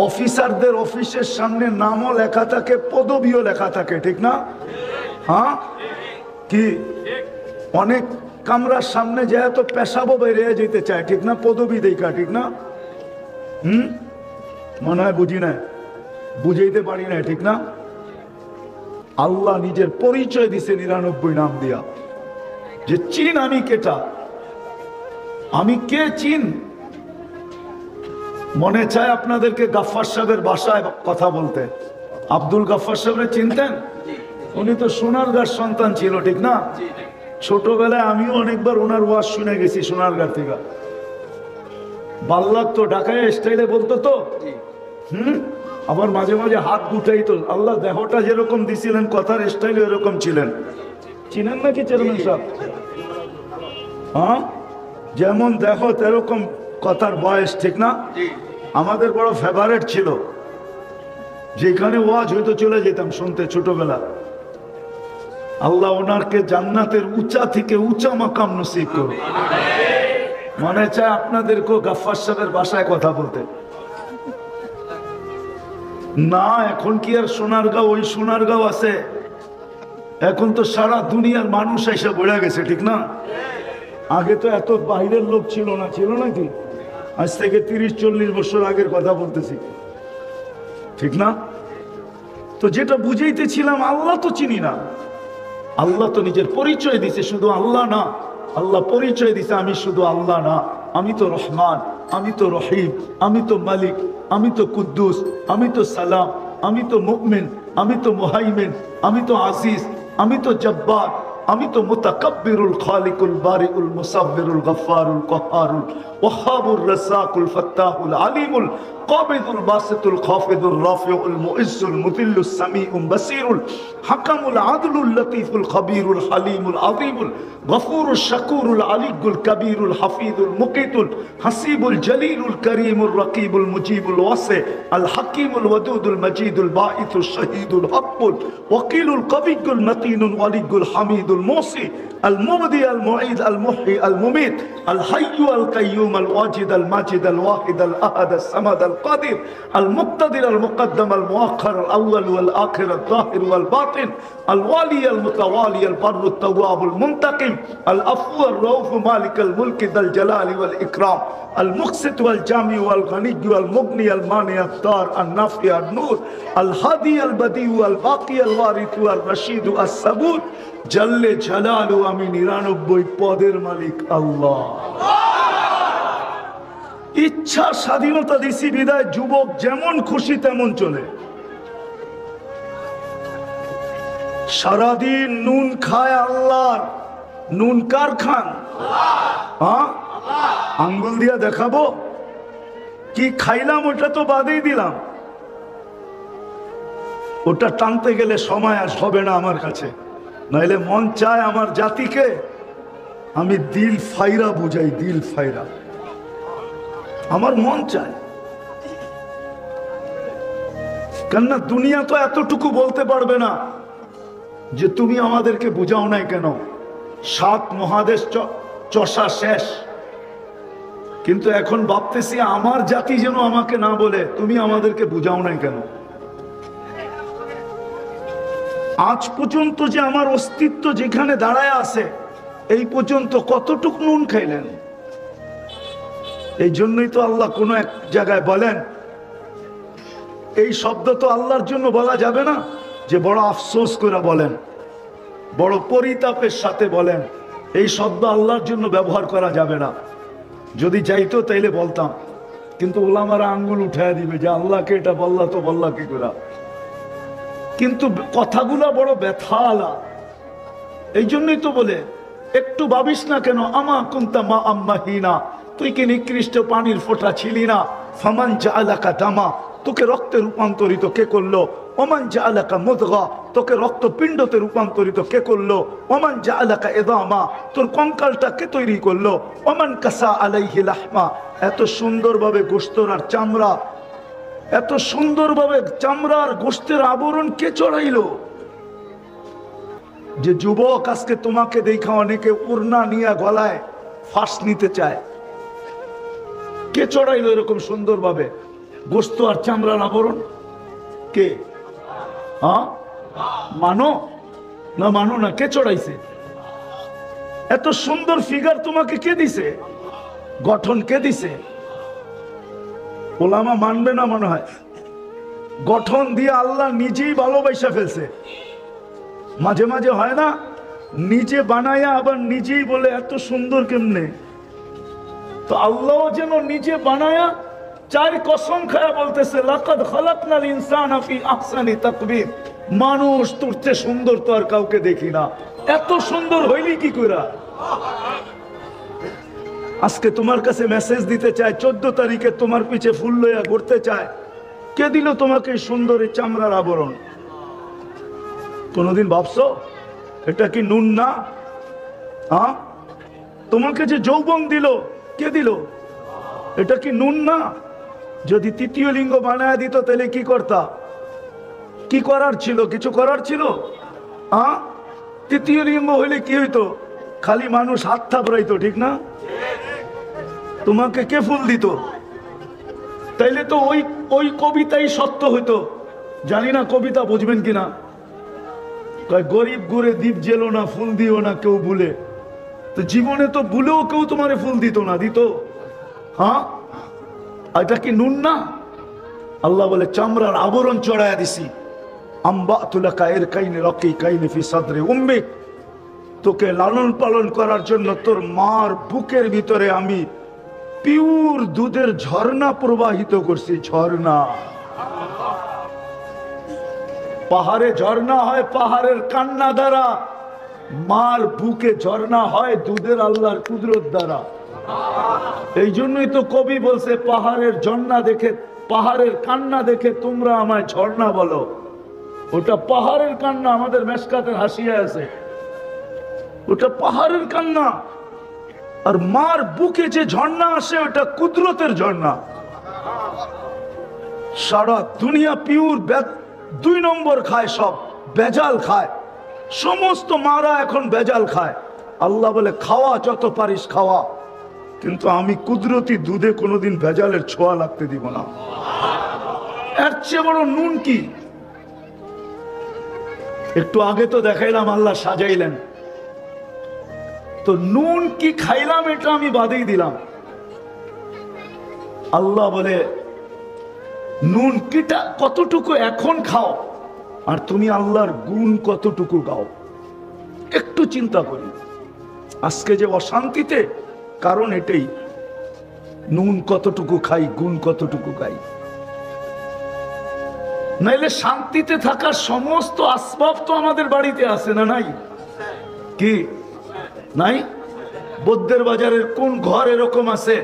অফিসারদের অফিসের সামনে নামও লেখা থাকে, পদবিও লেখা থাকে, ঠিক না? হ্যাঁ কি? অনেক কামরার সামনে যায় তো পেশাবো বেরিয়ে যেতে চায়, ঠিক না? পদবি দেখা, ঠিক না? মনে হয় বুঝি না, বুঝাইতে পারি না, ঠিক না? আল্লাহ নিজের পরিচয় দিছে 99 নাম দিয়া, যে চিন আমি কেটা, আমি কে চিন। মনে চায় আপনাদেরকে গাফফার সাহেবের বাসায় কথা বলতে। আব্দুল গাফফার সাহেবের চিনতেন? উনি তো সোনারগাঁর সন্তান ছিল, ঠিক না? ছোটবেলায় আমিও অনেকবার ওনার ওয়াজ শুনে গেছি সোনারগাঁ থেকে। ভাল লাগতো, ঢাকায় স্টাইলে বলতো তো। আবার মাঝে মাঝে হাত গুটাইতো। আল্লাহ দেহটা যেরকম দিছিলেন কথার স্টাইল এরকম ছিলেন। চিনেন নাকি চেয়ারম্যান সাহেব? হ্যাঁ, যেমন দেহ তেরকম কথার বয়স, ঠিক না? আমাদের বড় ফেভারেট ছিল, যেখানে ওয়াজ হয়তো চলে যেতাম শুনতে ছোটবেলা। আল্লাহ ওনারকে জান্নাতের উঁচা থেকে উঁচা মাকাম নসিব করুন। মনে চায় আপনাদেরকেও গাফফার সাহেবের বাসায় কথা বলতে। না, এখন কি আর সোনারগাঁও ওই সোনারগাঁও আছে? এখন তো সারা দুনিয়ার মানুষ এসে বেড়ে গেছে, ঠিক না? আগে তো এত বাইরের লোক ছিল না, ছিল নাকি? আজ থেকে 30-40 বছর আগের কথা বলতেছি, ঠিক না? তো যেটা বুঝাইতেছিলাম, আল্লাহ তো চিনি না। আল্লাহ তো নিজের পরিচয় দিছে, শুধু আল্লাহ না, আল্লাহ পরিচয় দিছে আমি শুধু আল্লাহ না, আমি তো রহমান, আমি তো রহিম, আমি তো মালিক, আমি তো কুদ্দুস, আমি তো সালাম, আমি তো মুমিন, আমি তো মুহাইমিন, আমি তো আজিজ, আমি তো জব্বার, আমি তো মুতাকাব্বিরুল খালিকুল বারিউল মুসাব্বিরুল গফফারুল কহারুল ওয়াহাবুর রাসাকুল ফাত্তাহুল আলিমুল কাবিদুল বাসিতুল খাফিদুর রাফিউল মুইজ্জুল মুযিল্লুস সামিউল বাসিরুল হাকামুল আদলুল লতীফুল খবীরুল হালিমুল আযীমুল গফুরুশ শাকুরুল আলিয়ুল কবীরুল হাফিজুল মুকিতুল হাসিবুল জলিলুল করিমুর রকিবুল মুজিবুল ওয়াসি আল হাকিমুল ওয়াদুদুল মজিদুল বাঈসুশ শহীদুল হকুল ওয়াকিলুল কবিয়ুল মতিনুল ওয়ালিয়ুল হামিদুল মুসি আল মুবদি আল মুঈদ আল মুহয়ি আল মুমীত আল হাইয়্যু আল কাইয়্যুম আল ওয়াজিদ আল মাজিদ আল ওয়াহিদ আল আহাদ আল সামাদ আল কাদির আল মুক্তাদির আল মুকদ্দম আল মুআখ্খার আল আউয়াল ওয়াল আখির আল যাহির ওয়াল বাতিন আল ওয়ালি আল মুতাওয়ালি আল বাররু আত তাওয়াব আল মুনতাকিম আল আফু আর রাউফ মালিক আল মুলক যাল জালাল ওয়াল ইকরাম আল মুকসিত ওয়াল জামি ওয়াল গনি ওয়াল মুগনি আল মানি আত তার আল নাফি আল নূর আল হাদি আল বদি ওয়াল বাকি আল ওয়ারিথ ওয়াল রশিদ আস সাবুত জাল্লে জালালু। আমি 99 পদের মালিক আল্লাহ। ইচ্ছা স্বাধীনতা দিছি বিদায় যুবক যেমন খুশি তেমন চলে। সারাদিন নুন খায় আল্লাহর। নুন কার খান? হ্যাঁ, আঙ্গুল দিয়া দেখাবো কি খাইলাম, ওটা তো বাদেই দিলাম। ওটা টানতে গেলে সময় আর হবে না আমার কাছে। নাইলে মন চায় আমার জাতিকে আমি দিল ফাইরা বুঝাই, দিল ফাইরা। আমার মন চায়, কেননা দুনিয়া তো এতটুকু বলতে পারবে না যে তুমি আমাদেরকে বুঝাও নাই কেন। 7 মহাদেশ চষা শেষ, কিন্তু এখন ভাবতেছি আমার জাতি যেন আমাকে না বলে তুমি আমাদেরকে বুঝাও নাই কেন। আজ পর্যন্ত যে আমার অস্তিত্ব যেখানে দাঁড়ায় আছে, এই পর্যন্ত কতটুক নুন খাইলেন? এই জন্যই তো আল্লাহ কোনো এক জায়গায় বলেন, এই শব্দ তো আল্লাহর জন্য বলা যাবে না, যে বড় আফসোস করে বলেন, বড় পরিতাপের সাথে বলেন, এই শব্দ আল্লাহর জন্য ব্যবহার করা যাবে না। যদি যাইতো তাইলে বলতাম, কিন্তু ওলামারা আঙ্গুল উঠায় দিবে যে আল্লাহকে এটা বললা তো বললা কি করে। কিন্তু কথাগুলা বড় ব্যথালা। এই জন্যই তো বলে, একটু ভাবিস না কেন, আমা কুনতা মা আম্মাহিনা, তুই কি নিকৃষ্ট পানির ফোঁটা ছিলি না? ফামান জাআলাকা দামা, তোকে রক্তে রূপান্তরিত কে করলো? ওমান জাআলাকা মুদগা, তোকে রক্তপিণ্ডতে রূপান্তরিত কে করলো? ওমান জাআলাকা ইদামা, তোর কঙ্কালটা কে তৈরি করলো? ওমান কাসা আলাইহি লাহমা, এত সুন্দরভাবে গোশত আর চামড়া, এত সুন্দরভাবে চামড়ার গোশতের আবরণ কে চড়াইলো? যে যুবক আজকে তোমাকে দেখা অনেকে ওড়না নিয়ে গলায় ফাঁস নিতে চায়, কে চড়াইলো এরকম সুন্দরভাবে গোশত আর চামড়ার আবরণ? কে? হ্যাঁ, মানো না মানো না, কে চড়াইছে? এত সুন্দর ফিগার তোমাকে কে দিছে? গঠন কে দিছে? ওলামা মানবে না মনে হয়। গঠন দিয়ে আল্লাহ নিজেই ভালোবাসা ফেলছে। মাঝে মাঝে হয় না, নিজে বানায়া আবার নিজেই বলে এত সুন্দর কেমনে। তো আল্লাহ যেন নিজে বানায়া চার কসম খায়া বলতেছে, লাকাদ খালাকনাল ইনসানা ফি আহসানি তাকবীর, মানুষ তোর চেয়ে সুন্দর তো আর কাউকে দেখি না। এত সুন্দর হইলি কি কইরা? আজকে তোমার কাছে মেসেজ দিতে চায়, 14 তারিখে তোমার পিছে ফুল লইয়া ঘুরতে চায়, কে দিল তোমাকে সুন্দর এই চামড়ার আবরণ? কোনদিন ভাবছো এটা কি নুন না? হ্যাঁ, তোমাকে যে যৌবন দিল, কে দিল? এটা কি নুন না? যদি তৃতীয় লিঙ্গ বানায় দিত তাহলে কি করতা? কি করার ছিল? কিছু করার ছিল? হ্যাঁ, তৃতীয় লিঙ্গ হইলে কি হইতো? খালি মানুষ হাত থাপড়াইতো, ঠিক না? তোমাকে কে ফুল দিত? তাইলে তো ওই কবিতাই সত্য হইতো। জানি না কবিতা বুঝবেন কিনা। গরিব ঘুরে দ্বীপ জেলো না, ফুল দিও না কেউ ভুলে। তো জীবনে তো ভুলেও কেউ তোমারে ফুল দিত না, দিত? হ্যাঁ, এটা কি নুন না? আল্লাহ বলে চামড়ার আবরণ চড়াইয়া দিছি। তোকে লালন পালন করার জন্য তোর মার বুকের ভিতরে আমি পিওর দুধের ঝর্ণা প্রবাহিত করছি। ঝর্ণা, পাহাড়ে ঝর্ণা হয় পাহাড়ের কান্না দ্বারা, মার বুকে ঝর্ণা হয় দুধের আল্লাহর কুদরত দ্বারা। এই জন্যই তো কবি বলছে, পাহাড়ের ঝর্ণা দেখে, পাহাড়ের কান্না দেখে তোমরা আমায় ঝর্ণা বলো। ওটা পাহাড়ের কান্না, আমাদের মেশকাতের হাসিয়া আছে, ওটা পাহাড়ের কান্না। আর মার বুকে যে ঝর্ণা আসে ওটা কুদরতের ঝর্ণা। সারা দুনিয়া পিওর 2 নম্বর খায়, সব বেজাল খায়, সমস্ত মারা এখন বেজাল খায়। আল্লাহ বলে খাওয়া যত পারিস খাওয়া, কিন্তু আমি কুদরতি দুধে কোনোদিন ভেজালের ছোঁয়া লাগতে দিব না। এর চেয়ে বড় নুন কি? একটু আগে তো দেখাইলাম আল্লাহ সাজাইলেন, তো নুন কি খাইলাম এটা আমি বাদেই দিলাম। আল্লাহ বলে নুন কিটা কতটুকু এখন খাও, আর তুমি আল্লাহর গুণ কতটুকু গাও। একটু চিন্তা করি, আজকে যে অশান্তিতে কারণ এটাই, নুন কতটুকু খাই, গুণ কতটুকু গাই। নাইলে শান্তিতে থাকার সমস্ত আসবাব তো আমাদের বাড়িতে আছে না? নাই কি নাই? বৌদ্ধের বাজারের কোন ঘর এরকম আছে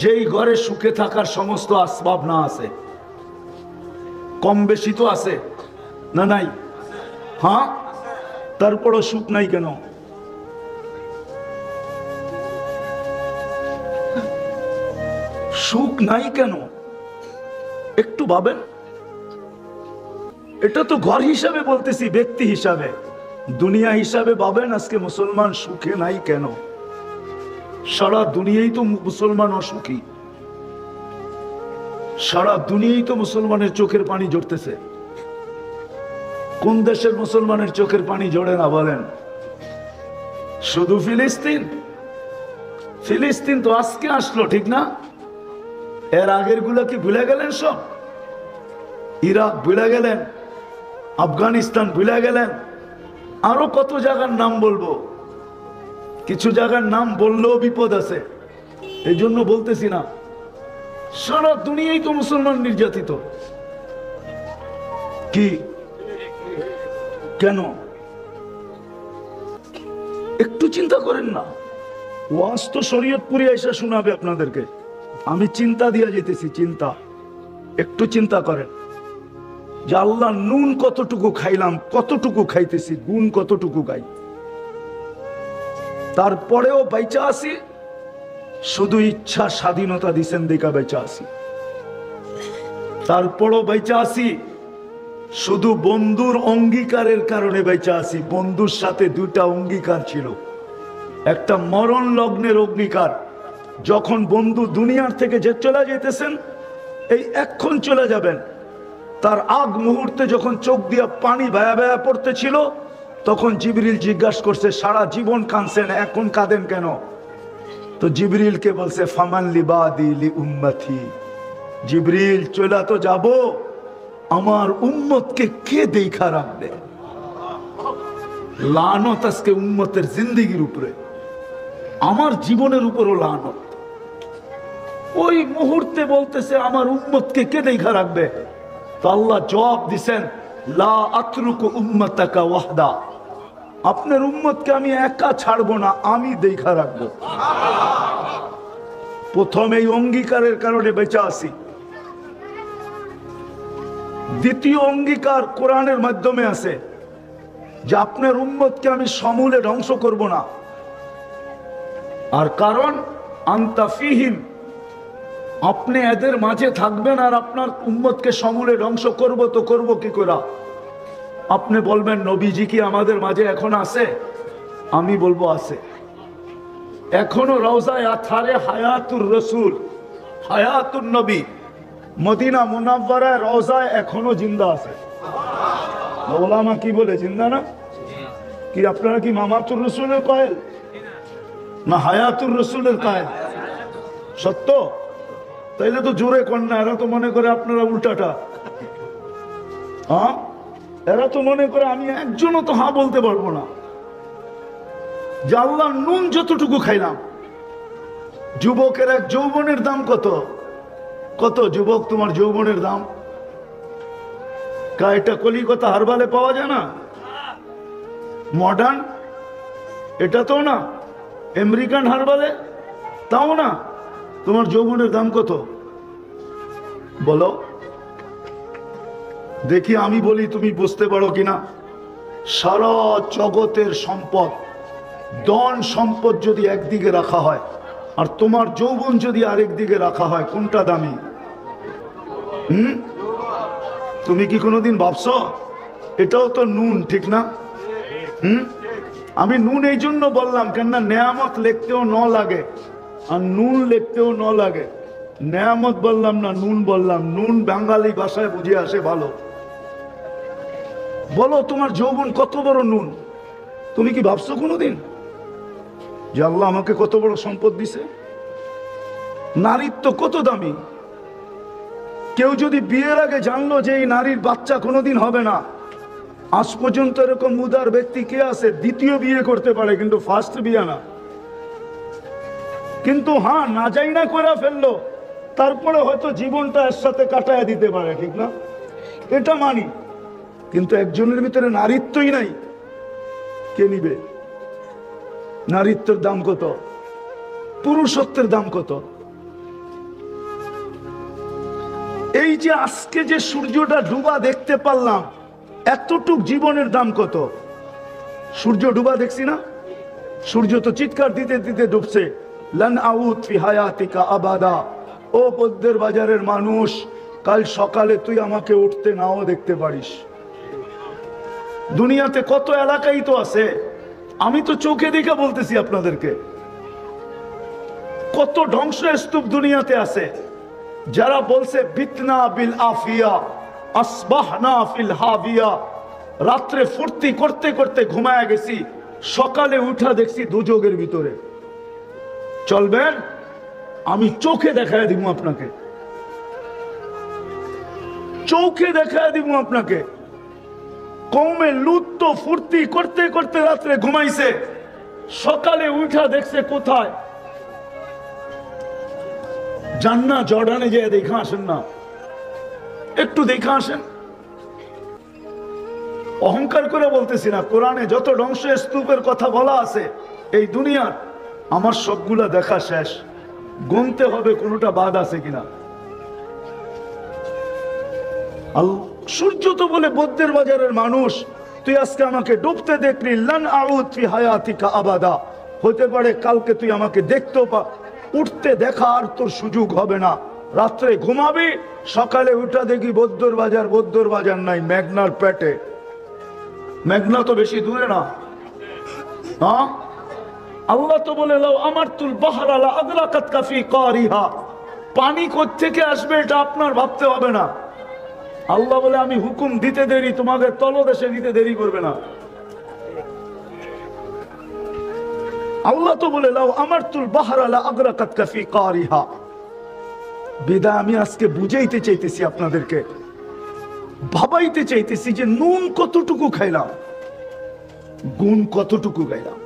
যেই ঘরে সুখে থাকার সমস্ত আসবাব না আছে? কম বেশি তো আছে না? নাই? হ্যাঁ, তারপরও সুখ নাই কেন? সুখ নাই কেন একটু ভাবেন। এটা তো ঘর হিসাবে বলতেছি, ব্যক্তি হিসাবে, দুনিয়া হিসাবে ভাবেন আজকে মুসলমান সুখে নাই কেন? সারা দুনিয়াই তো মুসলমান অসুখী, সারা দুনিয়াই তো মুসলমানের চোখের পানি ঝরতেছে। কোন দেশের মুসলমানের চোখের পানি ঝরে না বলেন? শুধু ফিলিস্তিন? ফিলিস্তিন তো আজকে আসলো, ঠিক না? এর আগের গুলা কি ভুলে গেলেন? সব ইরাক ভুলে গেলেন, আফগানিস্তান ভুলে গেলেন, আরো কত জায়গার নাম বলবো। কিছু জায়গার নাম বললেও বিপদ আছে, এই জন্য বলতেছি না। সারা দুনিয়ায় তো মুসলমান নির্যাতিত। কি কেন একটু চিন্তা করেন না? ওয়াজ তো শরীয়তপুরে এসে শোনাবে আপনাদেরকে, আমি চিন্তা দিয়ে যেতেছি। চিন্তা একটু চিন্তা করেন যে আল্লাহ নুন কতটুকু খাইলাম, কতটুকু খাইতেছি, গুণ কতটুকু গাই, তারপরেও বাইচা আসি। শুধু ইচ্ছা স্বাধীনতা দিছেন দেখা বাইচা আসি। তারপরও বাইচা আসি শুধু বন্ধুর অঙ্গীকারের কারণে বাইচা আসি। বন্ধুর সাথে দুইটা অঙ্গীকার ছিল, একটা মরণ লগ্নের অঙ্গীকার, যখন বন্ধু দুনিয়ার থেকে যে চলে যেতেছেন, এই এখন চলে যাবেন, তার আগ মুহূর্তে যখন চোখ দিয়ে পানি ভায়া ভায়া পড়তেছিল, তখন জিবরিল জিজ্ঞাসা করছে, সারা জীবন কাঁদছেন, এখন কাঁদেন কেন? তো জিবরিলকে বলছে, ফামান লিবাদি লি উম্মতি, জিবরিল চলে তো যাব, আমার উম্মতকে কে দেখা রাখবে? লানত আজকে উম্মতের জিন্দেগির উপরে, আমার জীবনের উপরও লানত। ওই মুহূর্তে বলতেছে, আমার উম্মতকে কে দেখা রাখবে? তো আল্লাহ জবাব দিছেন, লা আতরুকু উম্মতাকা ওয়াহদা, আপনার উম্মতকে আমি একা ছাড়বো না, আমি দেখা রাখবো। প্রথম এই অঙ্গীকারের কারণে বেঁচে আসি। দ্বিতীয় অঙ্গীকার কোরআনের মাধ্যমে আছে যে আপনার উম্মতকে আমি সমূলে ধ্বংস করব না। আর কারণ আনতা ফিহিম, আপনি এদের মাঝে থাকবেন আর আপনার উম্মতকে সমূলে ধ্বংস করব, তো করব কি করে? আপনি বলবেন নবীজি কি আমাদের মাঝে এখন আছে? আমি বলবো আছে। এখনো রওজায়ে আথারে হায়াতুর রসুল, হায়াতুন নবী, মদিনা মুনাওয়ারায় রওজায় এখনো জিন্দা আছে। ওলামা কি বলে, জিন্দা না? কি আপনারা কি মামাতুর রসুলের কায়েল না হায়াতুর রসুলের কায়েল? সত্য? তাইলে তো জোরে কন্যা, এরা তো মনে করে আপনারা উল্টাটা। হ্যাঁ, এরা তো মনে করে আমি একজনও তো হ্যাঁ বলতে পারবো না। যে আল্লাহ নুন যতটুকু খাইলাম। যুবকের এক যৌবনের দাম কত? কত যুবক তোমার যৌবনের দাম? এটা কলিকাতা হারবালে পাওয়া যায় না? মডার্ন এটা তো না, আমেরিকান হারবালে তাও না। তোমার যৌবনের দাম কত বলো দেখি, আমি বলি তুমি বুঝতে পারো কিনা। সারা জগতের সম্পদ, ধন সম্পদ যদি একদিকে রাখা হয় আর তোমার যৌবন যদি আরেক দিকে রাখা হয়, কোনটা দামি? তুমি কি কোনোদিন ভাবছ? এটাও তো নুন, ঠিক না? আমি নুন এই জন্য বললাম, কেননা নেয়ামত লিখতেও ন লাগে আর নুন লিখতেও ন লাগে। নেয়ামত বললাম না, নুন বললাম। নুন বাঙালি ভাষায় বুঝে আসে ভালো। বলো তোমার যৌবন কত বড় নুন? তুমি কি ভাবছো কোনোদিন যে আল্লাহ আমাকে কত বড় সম্পদ দিছে? নারীত্ব কত দামি। কেউ যদি বিয়ের আগে জানলো যে এই নারীর বাচ্চা কোনোদিন হবে না, আজ পর্যন্ত এরকম উদার ব্যক্তি কে আছে দ্বিতীয় বিয়ে করতে পারে কিন্তু ফার্স্ট বিয়ে না? কিন্তু হ্যাঁ, না যাই না করে ফেললো, তারপরে হয়তো জীবনটা এর সাথে কাটায় দিতে পারে, ঠিক না? এটা মানি। কিন্তু একজনের ভিতরে নারীত্বই নাই, কে নিবে? নারীত্বের দাম কত, পুরুষত্বের দাম কত? এই যে আজকে যে সূর্যটা ডুবা দেখতে পারলাম, এতটুক জীবনের দাম কত? সূর্য ডুবা দেখছি না? সূর্য তো চিৎকার দিতে দিতে ডুবছে, লান আউদ ফি হায়াতিকা আবাদা। ও পদ্মের বাজারের মানুষ, কাল সকালে তুই আমাকে উঠতে নাও দেখতে পারিস। দুনিয়াতে কত এলাকাই তো আছে, আমি তো চোখে দেখে বলতেছি আপনাদেরকে। কত ধ্বংসস্তূপ দুনিয়াতে আছে। যারা বলছে বিতনা বিল আফিয়া আসবাহনা ফিল হাবিয়া, রাত্রে ফুর্তি করতে করতে ঘুমায় গেছি, সকালে উঠা দেখছি দুযোগের ভিতরে। চলবেন? আমি চোখে দেখায় দিব আপনাকে। চৌকে দেখা দিব আপনাকে। কওমে লুত তো ফুর্তি করতে করতে রাত্রে ঘুমাইছে, সকালে উঠা দেখছে কোথায়? জান্নাত জর্ডানে যেয়ে দেখা আসেন না, একটু দেখা আসেন। অহংকার করে বলতেছি না, কোরআনে যত ধ্বংস স্তূপের কথা বলা আছে এই দুনিয়ার, আমার সবগুলা দেখা শেষ। গুনতে হবে কোনটা বাদ আছে কিনা। সূর্য তো বলে বৌদ্ধের বাজারের মানুষ, তুই আজকে আমাকে ডুবতে দেখলি, লান আউদ ফি হায়াতিকা আবাদা, হতে পারে কালকে তুই আমাকে দেখতেও উঠতে দেখা আর তোর সুযোগ হবে না। রাত্রে ঘুমাবি, সকালে উঠা দেখি বৌদ্ধর বাজার নাই, মেঘনার পেটে। মেঘনা তো বেশি দূরে না। হ্যাঁ, আল্লাহ তো বলে লাউ আমারতুল বাহরা লা আগরাকাত কাফি কারিহা, পানি কোত্থেকে আসবে এটা আপনার ভাবতে হবে না। আল্লাহ বলে আমি হুকুম দিতে দেরি, তোমাকে তলদেশে দিতে দেরি করবে না। আল্লাহ তো বলে লাউ আমারতুল বাহরা লা আগরাকাত কাফি কারিহা। বিদায় আমি আজকে বুঝাইতে চাইতেছি আপনাদেরকে, ভাবাইতে চাইতেছি যে নুন কতটুকু খাইলাম, গুণ কতটুকু গাইলাম,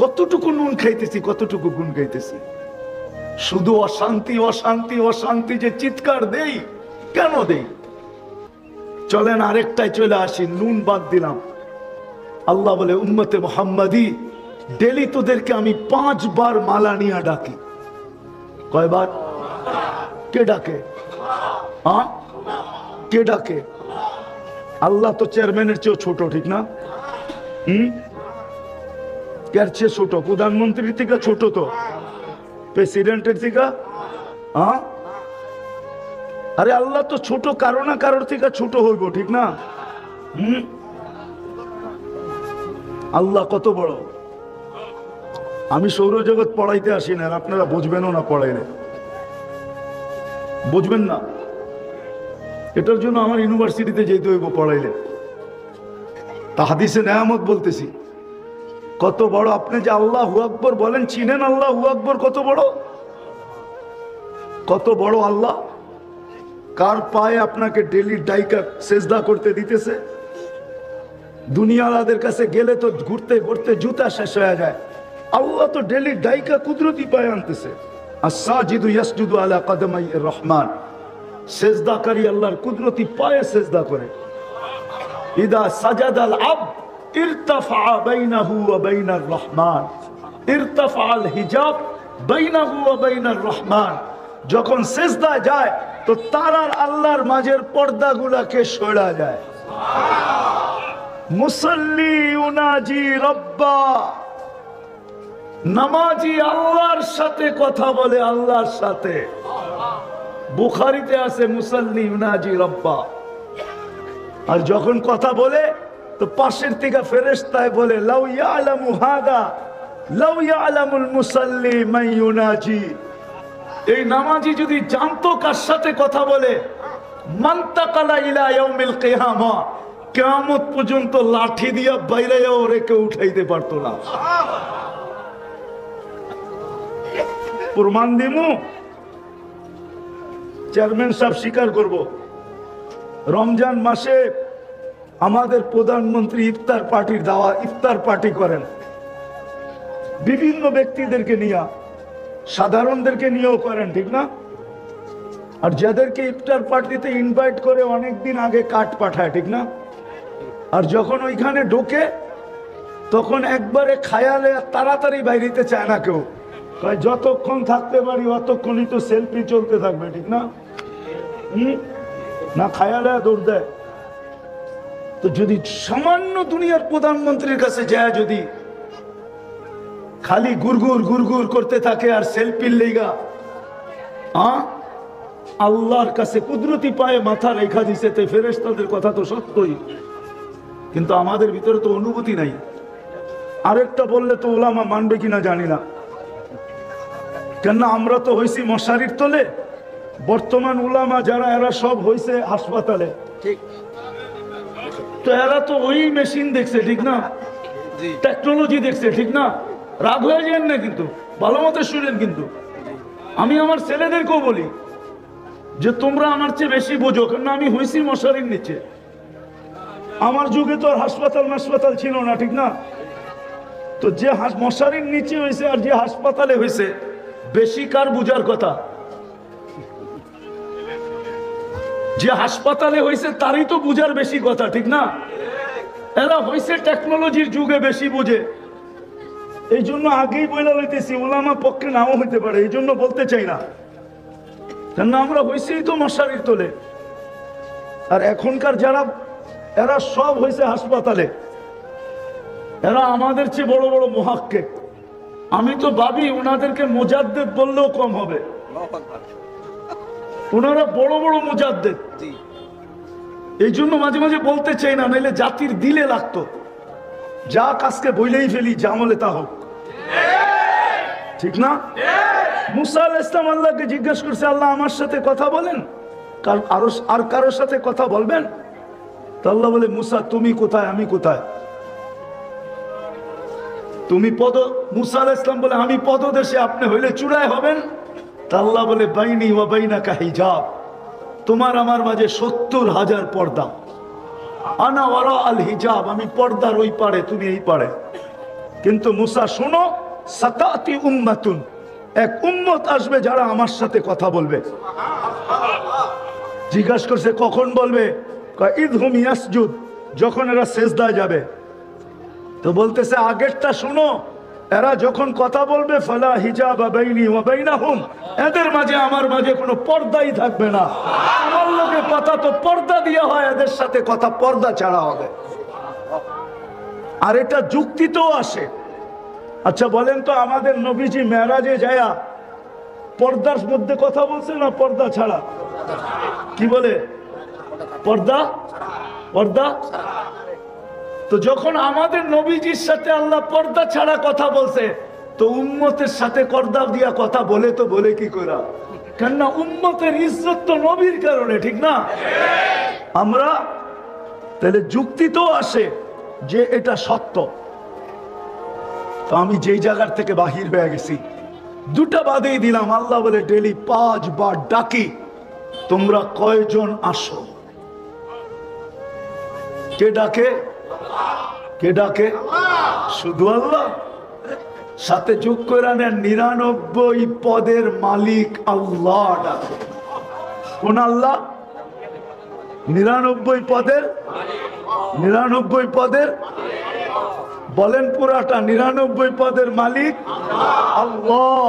কতটুকু নুন খাইতেছি, কতটুকু গুণ গাইতেছি। শুধু অশান্তি অশান্তি অশান্তি যে চিৎকার দেই, কেন দেই? চলেন আরেকটাই চলে আসি, নুন বাদ দিলাম। আল্লাহ বলে উম্মতে মুহাম্মাদি, ডেলি তোদেরকে আমি 5 বার মালা নিয়ে ডাকি। কয়বার? কে ডাকে? হ্যাঁ, কে ডাকে? আল্লাহ তো চেয়ারম্যানের চেয়েও ছোট, ঠিক না? কার চেয়ে ছোট? প্রধানমন্ত্রীর থেকে ছোট তো, প্রেসিডেন্টের থেকে। হ্যাঁ, আরে আল্লাহ তো ছোট, কারো না কারোর থেকে ছোট হইব, ঠিক না? আল্লাহ কত বড়। আমি সৌরজগৎ পড়াইতে আসি না, আপনারা বুঝবেনও না, পড়াইলে বুঝবেন না। এটার জন্য আমার ইউনিভার্সিটিতে যেতে হইব পড়াইলে। তা হাদিসে নেয়ামত বলতেছি, কত বড়। আপনি যে আল্লাহু আকবার বলেন, চিনেন আল্লাহু আকবার কত বড়? কত বড় আল্লাহ। কার পায়ে আপনাকে ডেলি ডাইকা সেজদা করতে দিতেছে? দুনিয়ালাদের কাছে গেলে তো ঘুরতে ঘুরতে জুতা শেষ হয়ে যায়, আল্লাহ তো ডেলি ডাইকা কুদরতি পায়ে আনতেছে। আস-সাজিদু ইয়াসজুদু আলা কদমাইর রহমান, সেজদাকারী আল্লাহর কুদরতি পায়ে সেজদা করে। ইদা সাজাদাল আবদ ইরতাফা বাইনাহু ওয়া বাইনার রহমান, ইরতাফা আল হিজাব বাইনাহু ওয়া বাইনার রহমান। যখন সেজদা যায় তো তারার আল্লাহর মাঝের পর্দাগুলাকে সরা যায়। মুসাল্লি ইউনাজি রব্বা, নামাজি আল্লাহর সাথে কথা বলে, আল্লাহর সাথে। বুখারীতে আছে মুসাল্লি ইউনাজি রব্বা। আর যখন কথা বলে তো পাশের থেকে ফেরেশতায় বলে লাউ ইয়ালামু হাদা লাউ ইয়ালামুল মুসাল্লি মান ইউনাজি। এই নামাজি যদি জানতো কার সাথে কথা বলে, মানতাকালা ইলা ইয়াউমিল কিয়ামা, কিয়ামত পর্যন্ত লাঠি দিয়া বাইরেও রেখে উঠাইতে পারতো না। প্রমাণ দিমু, চেয়ারম্যান সাহেব স্বীকার করব, রমজান মাসে আমাদের প্রধানমন্ত্রী ইফতার পার্টির দাওয়া, ইফতার পার্টি করেন বিভিন্ন ব্যক্তিদেরকে নিয়ে, সাধারণদেরকে নিয়েও করেন, ঠিক না? আর যাদেরকে ইফতার পার্টিতে ইনভাইট করে অনেকদিন আগে কার্ড পাঠায়, ঠিক না? আর যখন ওইখানে ঢোকে তখন একবারে খায়ালে তাড়াতাড়ি বাইরেতে চায় না কেউ, যতক্ষণ থাকতে পারি অতক্ষণই তো সেলফি চলতে থাকবে, ঠিক না? না খায়ালে দৌড় দেয়। তো যদি সামান্য দুনিয়ার প্রধানমন্ত্রীর কাছে যায়, যদি খালি গুরগুর গুরগুর করতে থাকে আর সেলফির লেগা, আল্লাহর কাছে কুদরতি পায়ে মাথা রেখা দিছে, তে ফেরেশতাদের কথা তো সত্যই, কিন্তু আমাদের ভিতরে তো অনুভূতি নাই। আরেকটা বললে তো ওলামা মানবে কিনা জানি না, কেন আমরা তো হইছি মশারির তলে, বর্তমান উলামা যারা এরা সব হইছে হাসপাতালে, ঠিক? তো এরা তো ওই মেশিন দেখছে, ঠিক না? টেকনোলজি দেখছে, ঠিক না? রাগ হয়ে যান না, কিন্তু ভালো মতো শুনেন। কিন্তু আমি আমার ছেলেদেরকেও বলি, যে তোমরা আমার চেয়ে বেশি বোঝো, কেন আমি হয়েছি মশারির নিচে। আমার যুগে তো আর হাসপাতাল ছিল না, ঠিক না? তো যে মশারির নিচে হয়েছে আর যে হাসপাতালে হয়েছে, বেশি কার বুঝার কথা? যে হাসপাতালে হয়েছে তারই তো বুঝার বেশি কথা, ঠিক না? এরা হয়েছে টেকনোলজির যুগে, বেশি বুঝে। এই জন্য আগেই বইলা লইতেছি, ওলামা পক্ষে নাও হইতে পারে, এই জন্য বলতে চাই না, কেন আমরা হয়েছি তো মশারির তোলে। আর এখনকার যারা, এরা সব হয়েছে হাসপাতালে, এরা আমাদের চেয়ে বড় বড় মুহাক্কিক। আমি তো ভাবি ওনাদেরকে মুজাদ্দিদ বললেও কম হবে, ওনারা বড় বড় মুজাদ্দিদ। এই জন্য মাঝে মাঝে বলতে চাই না, নাইলে জাতির দিলে লাগতো। যা কাজকে বইলেই ফেলি, জামলে তা হোক, ঠিক না? মুসা আলাইহিস সালাম আল্লাহকে জিজ্ঞাসা করছে, আল্লাহ আমার সাথে কথা বলেন, আর কারোর সাথে কথা বলবেন? তো আল্লাহ বলে, মুসা তুমি কোথায়, আমি কোথায়? তুমি মুসা আলাইহিস সালাম বলে, আমি পদদেশে, আপনি হইলে চূড়ায় হবেন। তা আল্লাহ বলে, বাইনি ওয়া বাইনাকা হিজাব, তোমার আমার মাঝে ৭০,০০০ পর্দা। আনা ওয়ারা আল হিজাব, আমি পর্দার ওই পারে, তুমি এই পারে। কিন্তু মুসা শোনো, সাতাতি উম্মাতুন, এক উম্মত আসবে যারা আমার সাথে কথা বলবে। জিজ্ঞাসা করছে কখন বলবে? ইদহুম ইয়াসজুদ, যখন এরা সেজদায় যাবে। তো বলতেছে আগেরটা শোনো, এরা যখন কথা বলবে, ফালা হিজাবা বাইনি ওয়া বাইনাহুম, এদের মাঝে আমার মাঝে কোনো পর্দাই থাকবে না। আমার লোকে কথা তো পর্দা দিয়ে হয়, এদের সাথে কথা পর্দা ছাড়া হবে। আর এটা যুক্তিতেও আসে। আচ্ছা বলেন তো, আমাদের নবীজি মেরাজে যায়া পর্দার মধ্যে কথা বলছে না পর্দা ছাড়া? কি বলে? পর্দা পর্দা। তো যখন আমাদের নবীজির সাথে আল্লাহ পর্দা ছাড়া কথা বলছে, তো উম্মতের সাথে পর্দা দিয়া কথা বলে তো বলে কি করা? কেননা উম্মতের ইজ্জত তো নবীর কারণে, ঠিক না? আমরা তাহলে যুক্তি তো আসে যে এটা সত্য। তো আমি যেই জায়গার থেকে বাহির হয়ে গেছি, দুটা বাদেই দিলাম। আল্লাহ বলে ডেলি 5 বার ডাকি, তোমরা কয়জন আসো? কে ডাকে? কে ডাকে? শুধু আল্লাহ। সাথে যোগ করে নেন, 99 পদের মালিক আল্লাহ ডাকে। কোন আল্লাহ? 99 পদের, 99 পদের বলেন পুরাটা, 99 পদের মালিক আল্লাহ।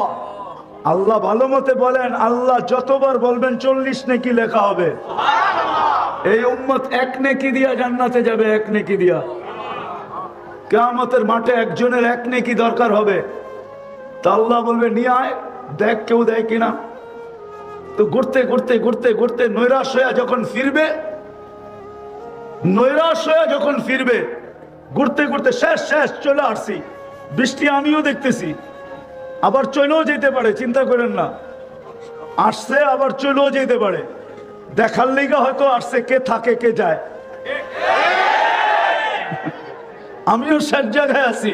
আল্লাহ ভালো মতে বলেন, আল্লাহ যতবার বলবেন 40 নেকি লেখা হবে। এই উম্মত 1 নেকি দিয়া জান্নাতে যাবে, 1 নেকি দিয়া। কিয়ামতের মাঠে একজনের 1 নেকি দরকার হবে। তা আল্লাহ বলবে নিয়ে আয়, দেখ কেউ দেয় কিনা। তো ঘুরতে ঘুরতে ঘুরতে ঘুরতে নৈরাশ হয়ে যখন ফিরবে, ঘুরতে ঘুরতে শেষ চলে আসছি। বৃষ্টি আমিও দেখতেছি, আবার চলেও যেতে পারে, চিন্তা করেন না। আসছে আবার চলেও যেতে পারে, দেখার লিগা হয়তো আসছে কে থাকে কে যায়। আমিও শেষ জায়গায় আছি,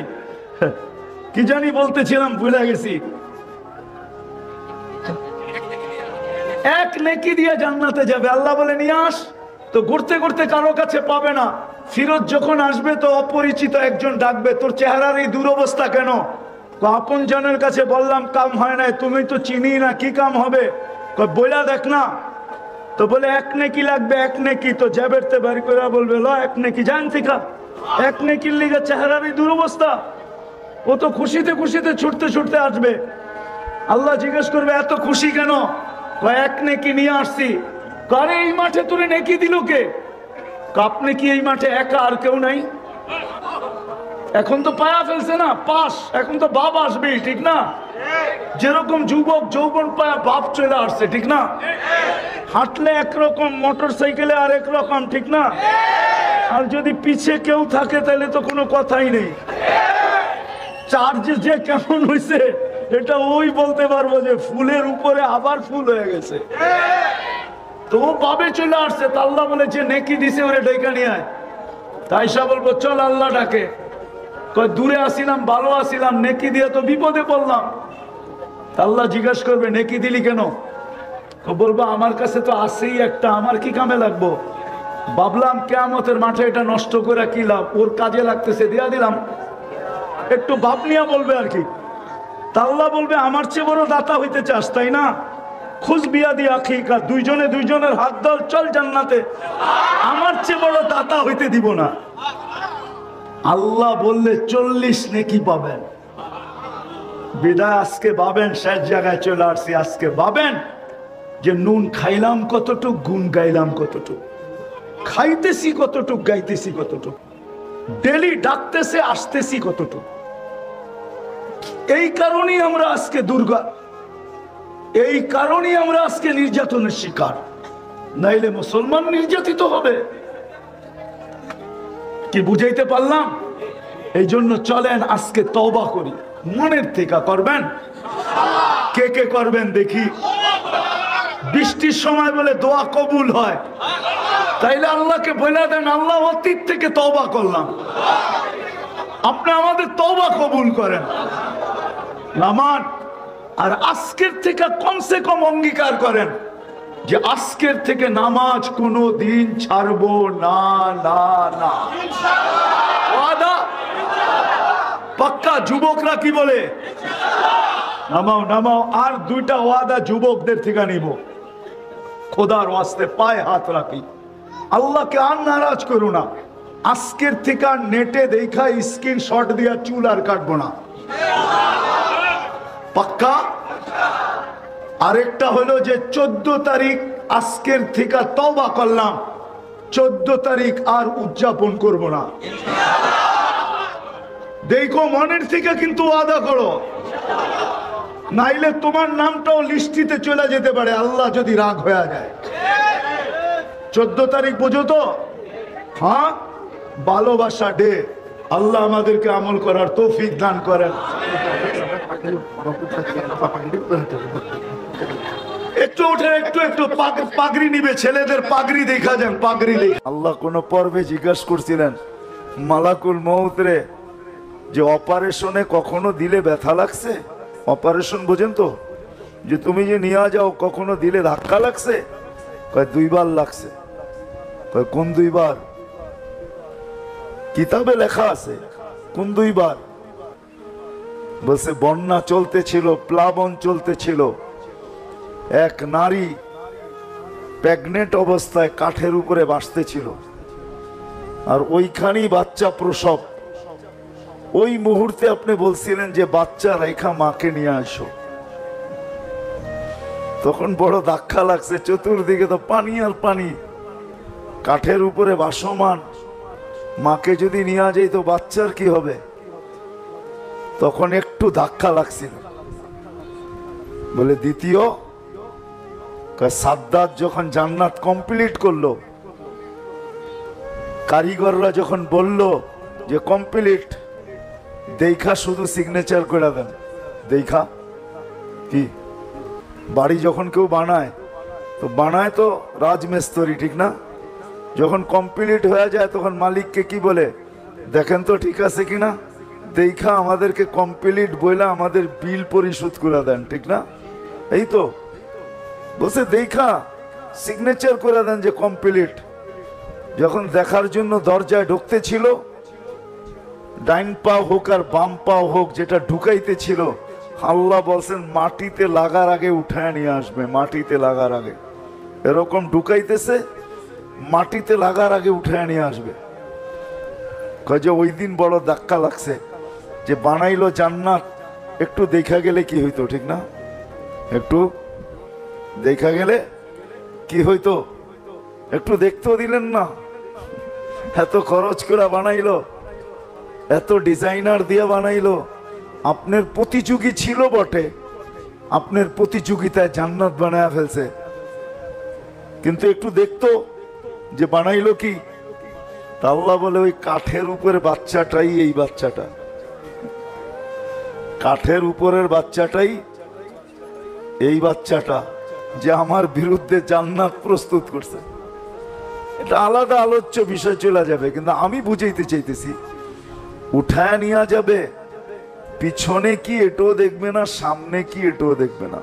কি জানি বলতেছিলাম ভুলে গেছি। 1 নেকি দিয়ে জান্নাতে যাবে, আল্লাহ বলে নিয়ে আস। তো ঘুরতে ঘুরতে কারো কাছে পাবে না। ফিরত যখন আসবে তো অপরিচিত একজন ডাকবে, তোর চেহারার এই দুরবস্থা কেন? আপন জনের কাছে বললাম কাম হয় নাই, তুমি তো চিনি না, কি কাম হবে? বইলা দেখ না। তো বলে 1 নেকি লাগবে, 1 নেকি। তো জ্যাবেরতে বের করে বলবে, ল 1 নেকি, জান থেকে 1 নেকির লিগে চেহারার এই দুরবস্থা। ও তো খুশিতে খুশিতে ছুটতে ছুটতে আসবে। আল্লাহ জিজ্ঞেস করবে এত খুশি কেন? 1 নেকি নিয়ে আসছি। কারে এই মাঠে তোরে নেকি দিল কে? আপনি কি এই মাঠে একা, আর কেউ নাই? এখন তো পায়া ফেলছে না পাস, এখন তো বাপ আসবেই, ঠিক না? যেরকম যুবক যৌবন পায়া বাপ চলে আসছে, ঠিক না? হাঁটলে একরকম, মোটর সাইকেলে আর একরকম, ঠিক না? আর যদি পিছে কেউ থাকে তাহলে তো কোনো কথাই নেই। চার্জ যে কেমন হয়েছে এটা ওই বলতে পারবো, যে ফুলের উপরে আবার ফুল হয়ে গেছে। তো বাবে চলে আসছে। তা আল্লাহ বলে যে নেকি দিছে ওরে ডেকে নিয়ে আয়। তাইসা বলবো চল আল্লাহ ডাকে। দূরে আসিলাম, ভালো আসিলাম, নেকি দিয়ে তো বিপদে পড়লাম। আল্লাহ জিজ্ঞাসা করবে নেকি দিলি কেন? বলবো আমার কাছে তো আছেই একটা, আমার কি কামে লাগবো? ভাবলাম কিয়ামতের মাঠে এটা নষ্ট করে কি লাভ, ওর কাজে লাগতেছে, দিয়া দিলাম। একটু ভাব নিয়ে বলবে আর কি। তা আল্লাহ বলবে আমার চেয়ে বড় দাতা হইতে চাস তাই না, খুশ বিয়া দিয়া আখিকা, দুইজনে দুইজনের হাত ধর, চল জান্নাতে। আমার চেয়ে বড় দাতা হইতে দিব না। আল্লাহ বললে 40 নেকি পাবেন। বিদায় আজকে ভাবেন, শেষ জায়গায় চলে আসছি। আজকে ভাবেন যে নুন খাইলাম কতটুক, গুণ গাইলাম কতটুক, খাইতেছি কতটুক, গাইতেছি কতটুক, ডেলি ডাকতেছে আসতেছি কতটুক। এই কারণেই আমরা আজকে দুর্গা, এই কারণেই আমরা আজকে নির্যাতনের শিকার, নাইলে মুসলমান নির্যাতিত হবে। কি বুঝাইতে পারলাম? এই জন্য চলেন আজকে তওবা করি, মনের থেকে করবেন। কে কে করবেন দেখি? বৃষ্টির সময় বলে দোয়া কবুল হয়, তাইলে আল্লাহকে বলে দেন আল্লাহ অতীত থেকে তওবা করলাম, আপনি আমাদের তওবা কবুল করেন। নামান আর আজকের থেকে কমসে কম অঙ্গীকার করেন যে আজকের থেকে নামাজ কোনো দিন ছাড়বো না, না না। ওয়াদা পাক্কা? যুবকরা কি বলে? নামাও নামাও। আর 2টা ওয়াদা যুবকদের থেকে নিব, খোদার ওয়াস্তে পায়ে হাত রাখি, আল্লাহকে আর নারাজ করো না। আজকের থেকে নেটে দেখা স্ক্রিনশট দিয়া চুল আর কাটবো না, পাক্কা? আরেকটা হলো যে 14 তারিখ আজকের থেকে তওবা করলাম, 14 তারিখ আর উদযাপন করব না। দেখো মনের থেকে কিন্তু ওয়াদা করো, নাইলে তোমার নামটাও লিস্টিতে চলে যেতে পারে, আল্লাহ যদি রাগ হয়ে যায়। 14 তারিখ বুঝো তো? হ্যাঁ, ভালোবাসা ডে। আল্লাহ আমাদেরকে আমল করার তৌফিক দান করেন। একটু উঠে একটু একটু পাগড়ি নিবে, ছেলেদের পাগড়ি দেখা যান, পাগড়ি দেখে। আল্লাহ কোন পর্বে জিজ্ঞাসা করছিলেন মালাকুল মউত রে যে অপারেশনে কখনো দিলে ব্যথা লাগছে? অপারেশন বোঝেন তো, যে তুমি যে নিয়ে যাও কখনো দিলে ধাক্কা লাগছে? কয় 2 বার লাগছে। কয় কোন 2 বার? কিতাবে লেখা আছে কোন 2 বার? বলছে বন্যা চলতেছিল, প্লাবন চলতেছিল, এক নারী প্রেগনেন্ট অবস্থায় কাঠের উপরে বাসতেছিল, আর ওইখানেই বাচ্চা প্রসব। ওই মুহূর্তে আপনি বলছিলেন যে বাচ্চা রেখা মাকে নিয়ে আসো। তখন বড় ধাক্কা লাগছে, চতুর্দিকে তো পানি আর পানি, কাঠের উপরে ভাসমান, মাকে যদি নিয়ে যাই তো বাচ্চার কি হবে? তখন একটু ধাক্কা লাগছিল। বলে দ্বিতীয়, সাদ্দাত যখন জান্নাত কমপ্লিট করলো, কারিগররা যখন বলল যে কমপ্লিট, দেখা শুধু সিগনেচার করে দেন। দেখা কি, বাড়ি যখন কেউ বানায় তো বানায় তো রাজমিস্ত্রি, ঠিক না? যখন কমপ্লিট হয়ে যায় তখন মালিককে কি বলে, দেখেন তো ঠিক আছে কিনা, দেখা আমাদেরকে কমপ্লিট বইলা আমাদের বিল পরিশোধ করে দেন, ঠিক না? এই তো বলছে দেখা সিগনেচার করে দেন যে কমপ্লিট। যখন দেখার জন্য দরজায় ঢুকতে ছিল, ডাইন পা হোক আর বাম পা হোক, যেটা ঢুকাইতে ছিল, আল্লাহ বলছেন মাটিতে লাগার আগে উঠায় নিয়ে আসবে, মাটিতে লাগার আগে। এরকম ঢুকাইতেছে, মাটিতে লাগার আগে উঠায় নিয়ে আসবে। যে ওই দিন বড় ধাক্কা লাগছে, যে বানাইলো জান্নাত, একটু দেখা গেলে কি হইতো, ঠিক না? একটু দেখা গেলে কি হইতো? একটু দেখতেও দিলেন না। এত খরচ করে বানাইলো, এত ডিজাইনার দিয়ে বানাইলো, আপনার প্রতিযোগী ছিল বটে, আপনার প্রতিযোগিতায় জান্নাত বানায় ফেলছে, কিন্তু একটু দেখতো যে বানাইলো কি। তা আল্লাহ বলে ওই কাঠের উপরে বাচ্চাটাই, এই বাচ্চাটা, কাঠের উপরের বাচ্চাটাই এই বাচ্চাটা যে আমার বিরুদ্ধে জান্নাত প্রস্তুত করছে। এটা আলাদা আলোচ্য বিষয় চলে যাবে, কিন্তু আমি বুঝাইতে চাইতেছি, উঠায় নিয়ে যাবে, পিছনে কি এটাও দেখবে না, সামনে কি এটাও দেখবে না।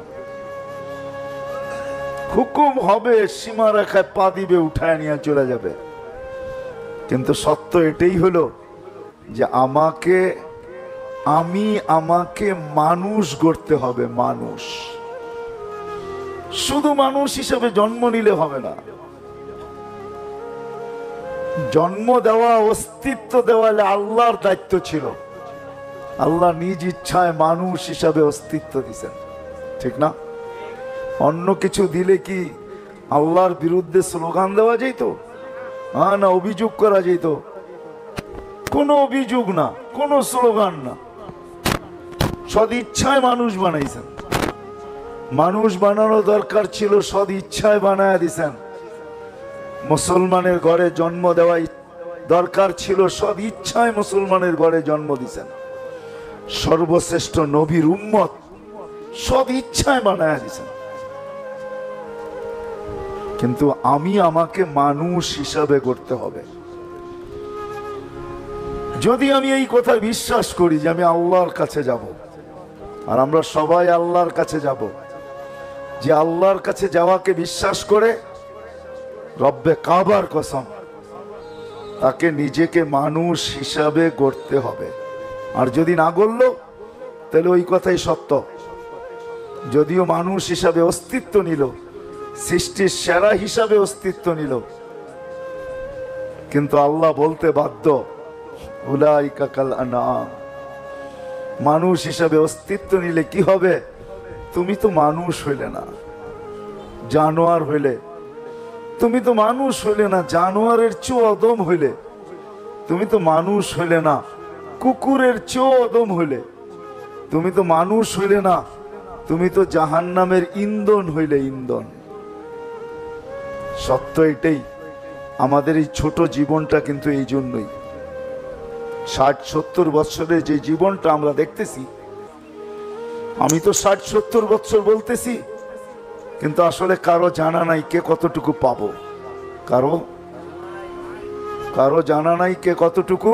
হুকুম হবে, সীমা রেখায় পা দিবে, উঠায় নিয়ে চলে যাবে। কিন্তু সত্য এটাই হলো যে আমাকে মানুষ গড়তে হবে। মানুষ, শুধু মানুষ হিসেবে জন্ম নিলে হবে না। জন্ম দেওয়া, অস্তিত্ব দেওয়া আল্লাহর দায়িত্ব ছিল। আল্লাহ নিজ ইচ্ছায় মানুষ হিসাবে অস্তিত্ব দিয়েছেন, ঠিক না? অন্য কিছু দিলে কি আল্লাহর বিরুদ্ধে স্লোগান দেওয়া যেত? না, অভিযোগ করা যেত? কোনো অভিযোগ না, কোনো স্লোগান না। সদ ইচ্ছায় মানুষ বানাইছেন। মানুষ বানানো দরকার ছিল, সদ ইচ্ছায় বানায় দিছেন। মুসলমানের ঘরে জন্ম দেওয়া দরকার ছিল, সদ ইচ্ছায় মুসলমানের ঘরে জন্ম দিছেন। সর্বশ্রেষ্ঠ নবীর উম্মত সদ ইচ্ছায় বানায় দিছেন। কিন্তু আমাকে মানুষ হিসাবে করতে হবে। যদি আমি এই কথা বিশ্বাস করি যে আমি আল্লাহর কাছে যাব, আর আমরা সবাই আল্লাহর কাছে যাব, যে আল্লাহর কাছে যাওয়াকে বিশ্বাস করে রব্বে কাবার কসম, তাকে নিজেকে মানুষ হিসাবে গড়তে হবে। আর যদি না গড়ল, তাহলে ওই কথাই সত্য। যদিও মানুষ হিসাবে অস্তিত্ব নিল, সৃষ্টির সেরা হিসাবে অস্তিত্ব নিল, কিন্তু আল্লাহ বলতে বাধ্য, উলাইকা কাল আনআম। মানুষ হিসাবে অস্তিত্ব নিলে কি হবে? তুমি তো মানুষ হইলে না, জানোয়ার হইলে। তুমি তো মানুষ হইলে না, জানোয়ারের চেয়েও অদম হইলে। তুমি তো মানুষ হইলে না, কুকুরের চেয়েও অদম হইলে। তুমি তো মানুষ হইলে না, তুমি তো জাহান্নামের ইন্ধন হইলে, ইন্ধন। সত্য এটাই। আমাদের এই ছোট জীবনটা কিন্তু এই জন্যই, 60-70 বছরের যে জীবনটা আমরা দেখতেছি, আমি তো 60-70 বছর বলতেছি, কিন্তু আসলে কারো জানা নাই কে কতটুকু পাবো। কারো জানা নাই কে কতটুকু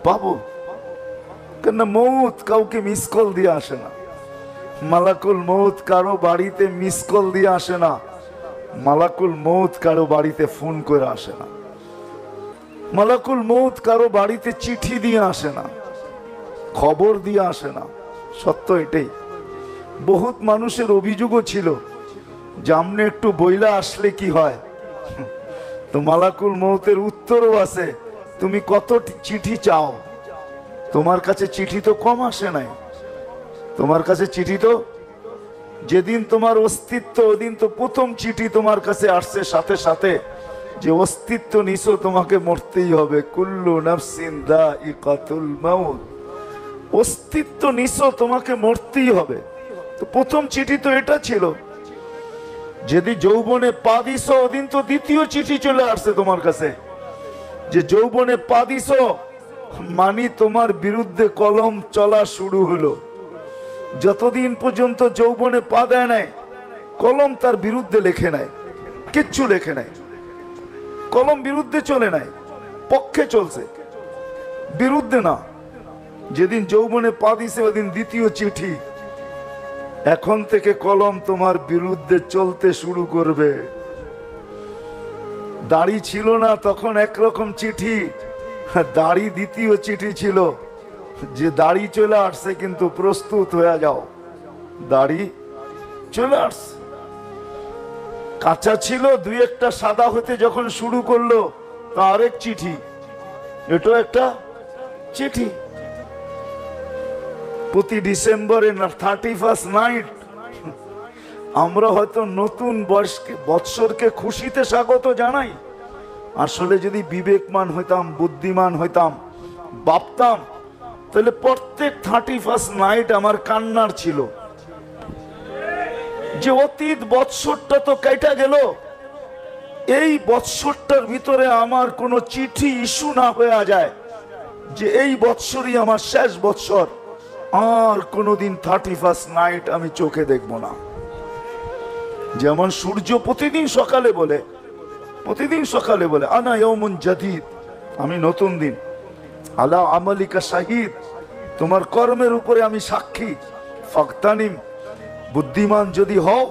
পাবো। কেন? মৌত কাউকে মিস কল দিয়ে আসে না। মালাকুল মৌত কারো বাড়িতে মিস কল দিয়ে আসে না। মালাকুল মৌত কারো বাড়িতে ফোন করে আসে না। মালাকুল মৌত কারো বাড়িতে চিঠি দিয়ে আসে না, খবর দিয়ে আসে না। সত্য এটাই। বহুত মানুষের অভিযোগও ছিল যে আমনে একটু বইলা আসলে কি হয়। তো মালাকুল মৌতের উত্তরও আছে, তুমি কত চিঠি চাও? তোমার কাছে চিঠি তো কম আসে নাই। তোমার কাছে চিঠি তো, যেদিন তোমার অস্তিত্ব, ওদিন তো প্রথম চিঠি তোমার কাছে আসছে সাথে সাথে, যে অস্তিত্ব নিছো, তোমাকে মরতেই হবে। কুল্লু নাফসিন যায়িকাতুল মাউত। অস্তিত্ব নিছো, তোমাকে মরতেই হবে। তো প্রথম চিঠি তো এটা ছিল। যেদিন যৌবনে পা দিছো, ওদিন তো দ্বিতীয় চিঠি চলে আসছে তোমার কাছে, যে যৌবনে পা দিছো মানি তোমার বিরুদ্ধে কলম চলা শুরু হলো। যতদিন পর্যন্ত যৌবনে পা দেয় নাই, কলম তার বিরুদ্ধে লেখে নাই, কিচ্ছু লেখে নাই। কলম বিরুদ্ধে চলে নাই, পক্ষে চলছে, বিরুদ্ধে না। যেদিন যৌবনে পা দিছে, ওদিন দ্বিতীয় চিঠি। এখন থেকে কলম তোমার বিরুদ্ধে চলতে শুরু করবে। দাড়ি ছিল না তখন একরকম চিঠি, দাড়ি দ্বিতীয় চিঠি ছিল, যে দাড়ি চলে আসছে কিন্তু প্রস্তুত হয়ে যাও, দাড়ি চলে আসছে। কাঁচা ছিল, দুই একটা সাদা হতে যখন শুরু করলো, তা আরেক চিঠি, এটা একটা চিঠি। প্রতি ডিসেম্বরে 31st নাইট আমরা হয়তো নতুন বৎসরকে খুশিতে স্বাগত জানাই। আসলে যদি বিবেকমান হইতাম, বুদ্ধিমান হইতাম, ভাবতাম, তাহলে প্রত্যেক 31st নাইট আমার কান্নার ছিল, যে অতীত বৎসরটা তো কেটে গেল, এই বৎসরটার ভিতরে আমার কোনো চিঠি ইস্যু না হয়ে যায় যে এই বৎসরই আমার শেষ বৎসর, আর কোনোদিন 31st নাইট আমি চোখে দেখব না। যেমন সূর্য প্রতিদিন সকালে বলে আনা ইয়াউমুন জাদীদ, আমি নতুন দিন। আলা আমালিকা শাহিদ, তোমার কর্মের উপরে আমি সাক্ষী। ফাকতানিম, বুদ্ধিমান যদি হও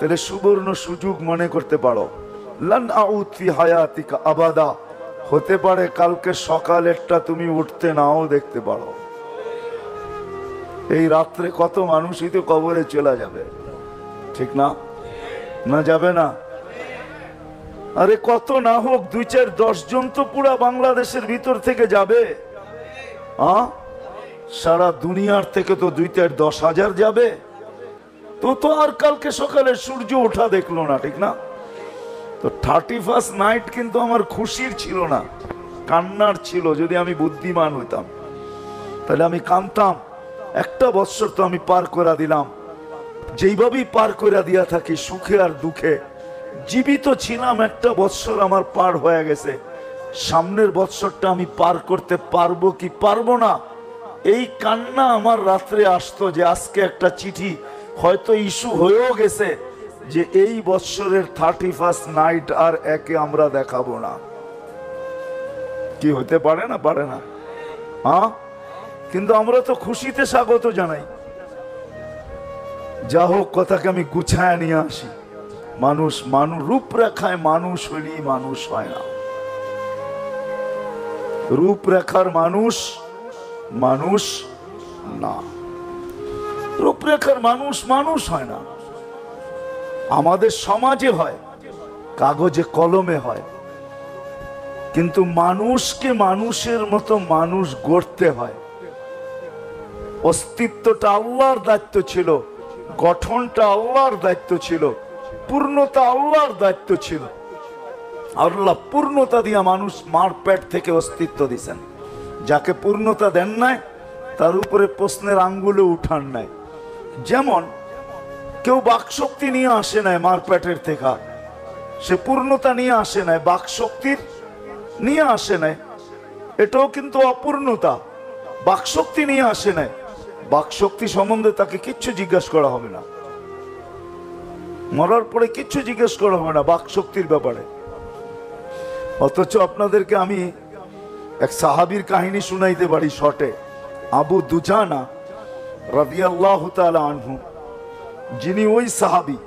তাহলে সুবর্ণ সুযোগ মনে করতে পারো। লান আউদ ফি হায়াতিকা আবাদা, হতে পারে কালকে সকালেরটা তুমি উঠতে নাও দেখতে পারো। এই রাত্রে কত মানুষই তো কবরে চলে যাবে, ঠিক না? না যাবে না? আরে কত না হোক 2-4-10 জন তো পুরা বাংলাদেশের ভিতর থেকে যাবে। সারা দুনিয়ার থেকে তো 2-10 হাজার যাবে। তো আর কালকে সকালে সূর্য ওঠা দেখলো না, ঠিক না? তো 31st নাইট কিন্তু আমার খুশির ছিল না, কান্নার ছিল। যদি আমি বুদ্ধিমান হইতাম তাহলে আমি কাঁদতাম। একটা বৎসর তো আমি পার করে দিলাম, যেইভাবেই পার করে দিয়া থাকি, সুখে আর দুঃখে। জীবিত ছিলাম, একটা বৎসর আমার পার হয়ে গেছে। সামনের বৎসরটা আমি পার করতে পারবো কি পারবো না, এই কান্না আমার রাত্রে আসতো। যে আজকে একটা চিঠি হয়তো ইস্যু হয়েও গেছে যে এই বৎসরের 31st নাইট আর একে আমরা দেখাবো না। কি হতে পারে না? পারে না? কিন্তু আমরা তো খুশিতে স্বাগত জানাই। যা হোক, কথাকে আমি গুছায় নিয়ে আসি। মানুষ রূপরেখায় মানুষ হইলেই মানুষ হয় না। রূপরেখার মানুষ মানুষ না, রূপরেখার মানুষ মানুষ হয় না। আমাদের সমাজে হয়, কাগজে কলমে হয়, কিন্তু মানুষকে মানুষের মতো মানুষ গড়তে হয়। অস্তিত্বটা আল্লাহর দায়িত্ব ছিল, গঠনটা আল্লাহর দায়িত্ব ছিল, পূর্ণতা আল্লাহর দায়িত্ব ছিল। আল্লাহ পূর্ণতা দিয়া মানুষ মার পেট থেকে অস্তিত্ব দিছেন। যাকে পূর্ণতা দেন নাই তার উপরে প্রশ্নের আঙ্গুলে উঠান নাই। যেমন কেউ বাকশক্তি নিয়ে আসে নাই মার পেটের থেকে, সে পূর্ণতা নিয়ে আসে নাই, বাকশক্তির নিয়ে আসে নাই, এটাও কিন্তু অপূর্ণতা। বাকশক্তি নিয়ে আসে নাই, বাকশক্তি সম্বন্ধে তাকে কিচ্ছু জিজ্ঞাসা করা হবে না, মরার পরে কিচ্ছু জিজ্ঞেস করা হবে না বাকশক্তির ব্যাপারে। অথচ আপনাদেরকে আমি এক সাহাবীর কাহিনী শুনাইতে পারি শর্টে। আবু দুজানা রাদিয়াল্লাহু তাআলা আনহু, যিনি ওই সাহাবী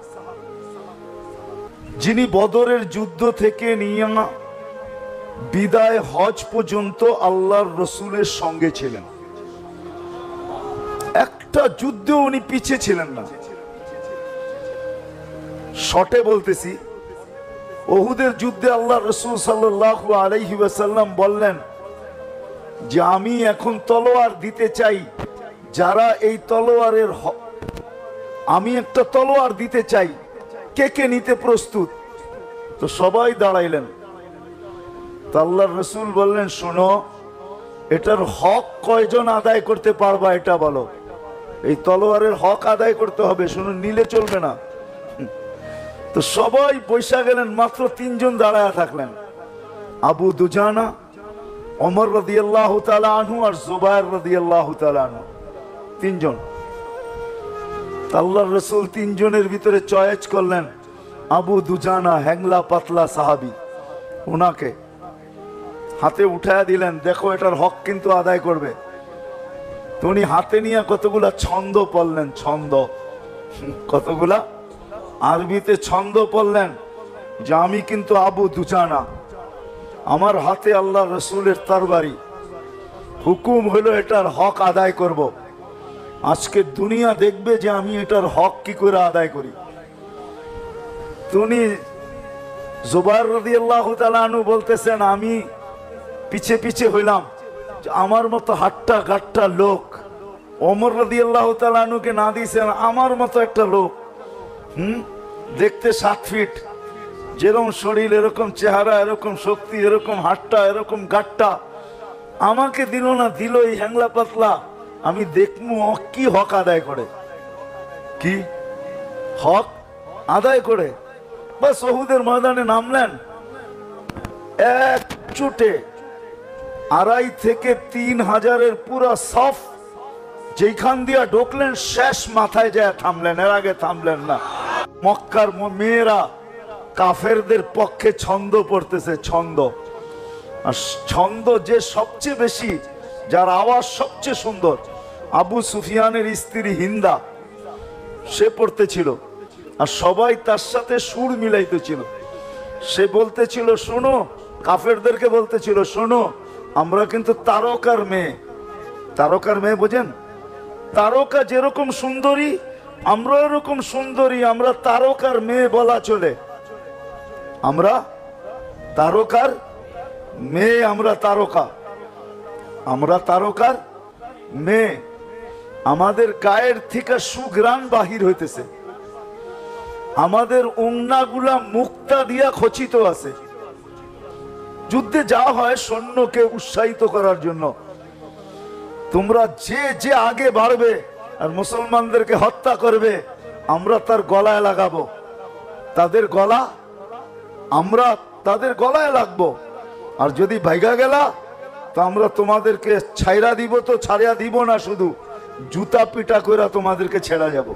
যিনি বদরের যুদ্ধ থেকে নিয়ে বিদায় হজ পর্যন্ত আল্লাহর রসুলের সঙ্গে ছিলেন। একটা যুদ্ধে উনি পিছিয়ে ছিলেন না। শর্টে বলতেছি, উহুদের যুদ্ধে আল্লাহ রসুল সাল্লাল্লাহু আলাইহি ওয়াসাল্লাম বললেন যে আমি এখন তলোয়ার দিতে চাই, যারা এই তলোয়ারের আমি একটা তলোয়ার দিতে চাই, কে কে নিতে প্রস্তুত? তো সবাই দাঁড়াইলেন। তো আল্লাহ রসুল বললেন, শোনো, এটার হক কয়জন আদায় করতে পারবা এটা বলো। এই তলোয়ারের হক আদায় করতে হবে, শুনো, নিলে চলবে না। তো সবাই বৈশা গেলেন, মাত্র 3 জন দাঁড়ায় থাকলেন, আবু দুজানা, ওমর রাদিয়াল্লাহু তাআলা আনহু আর জুবায়ের রাদিয়াল্লাহু তাআলা আনহু, 3 জন। আল্লাহর রাসূল 3 জনের ভিতরে চয়েস করলেন আবু দুজানা, হ্যাংলা পাতলা সাহাবী, ওনাকে হাতে উঠায়া দিলেন, দেখো এটার হক কিন্তু আদায় করবে। তো উনি হাতে নিয়ে কতগুলা ছন্দ পড়লেন, ছন্দ, কতগুলা আরবিতে ছন্দ পড়লেন যে আমি কিন্তু আবু দুজানা, আমার হাতে আল্লাহ রসুলের তরবারি, হুকুম হলো এটার হক আদায় করব। আজকে দুনিয়া দেখবে যে আমি এটার হক কি করে আদায় করি। উনি জুবায়ের রাদিয়াল্লাহু তাআলা আনহু বলতেছেন, আমি পিছে পিছে হইলাম, আমার মতো হাট্টা গাট্টা লোক ওমর রাদিয়াল্লাহু তাআলা আনহুকে না দিয়েছেন, আমার মতো একটা লোক, দেখতে 7 ফিট, যেরকম শরীর এরকম চেহারা, এরকম শক্তি, এরকম হাট্টা, এরকম গাট্টা, আমাকে দিল না, দিল এই হ্যাংলা পাতলা। আমি দেখবো কি হক আদায় করে, কি হক আদায় করে। বাস উহুদের ময়দানে নামলেন, এক চুটে 2.5 থেকে 3 হাজারের পুরা সফ, যেখান দিয়া ঢুকলেন শেষ মাথায় যায় থামলেন, এর আগে থামলেন না। মক্কার মেয়েরা কাফেরদের পক্ষে ছন্দ পড়তেছে, ছন্দ। আর ছন্দ যে সবচেয়ে বেশি, যার আওয়াজ সবচেয়ে সুন্দর, আবু সুফিয়ানের স্ত্রী হিন্দা, সে পড়তেছিল। আর সবাই তার সাথে সুর মিলাইতেছিল। সে বলতেছিল, শোনো, কাফেরদেরকে বলতেছিল, শোনো, আমরা কিন্তু তারকার মেয়ে। তারকার মেয়ে বোঝেন? তারকা যেরকম সুন্দরী, আমরা এরকম সুন্দরী, আমরা তারকার মেয়ে বলা চলে। আমরা তারকার মেয়ে, আমরা তারকা, আমরা তারকার মেয়ে। আমাদের গায়ের থেকে সুঘ্রাণ বাহির হইতেছে, আমাদের ওড়নাগুলা মুক্তা দিয়া খচিত আছে। যুদ্ধে যাওয়া হয় সৈন্যকে উৎসাহিত করার জন্য, তোমরা যে যে আগে বাড়বে আর মুসলমানদেরকে হত্যা করবে, আমরা তার গলায় লাগাবো, তাদের গলা, আমরা তাদের গলায় লাগবো। আর যদি ভাইগা গেলা তো আমরা তোমাদেরকে ছাইরা দিব, তো ছাড়িয়া দিব না, শুধু জুতা পিটা কইরা তোমাদেরকে ছেড়া যাব।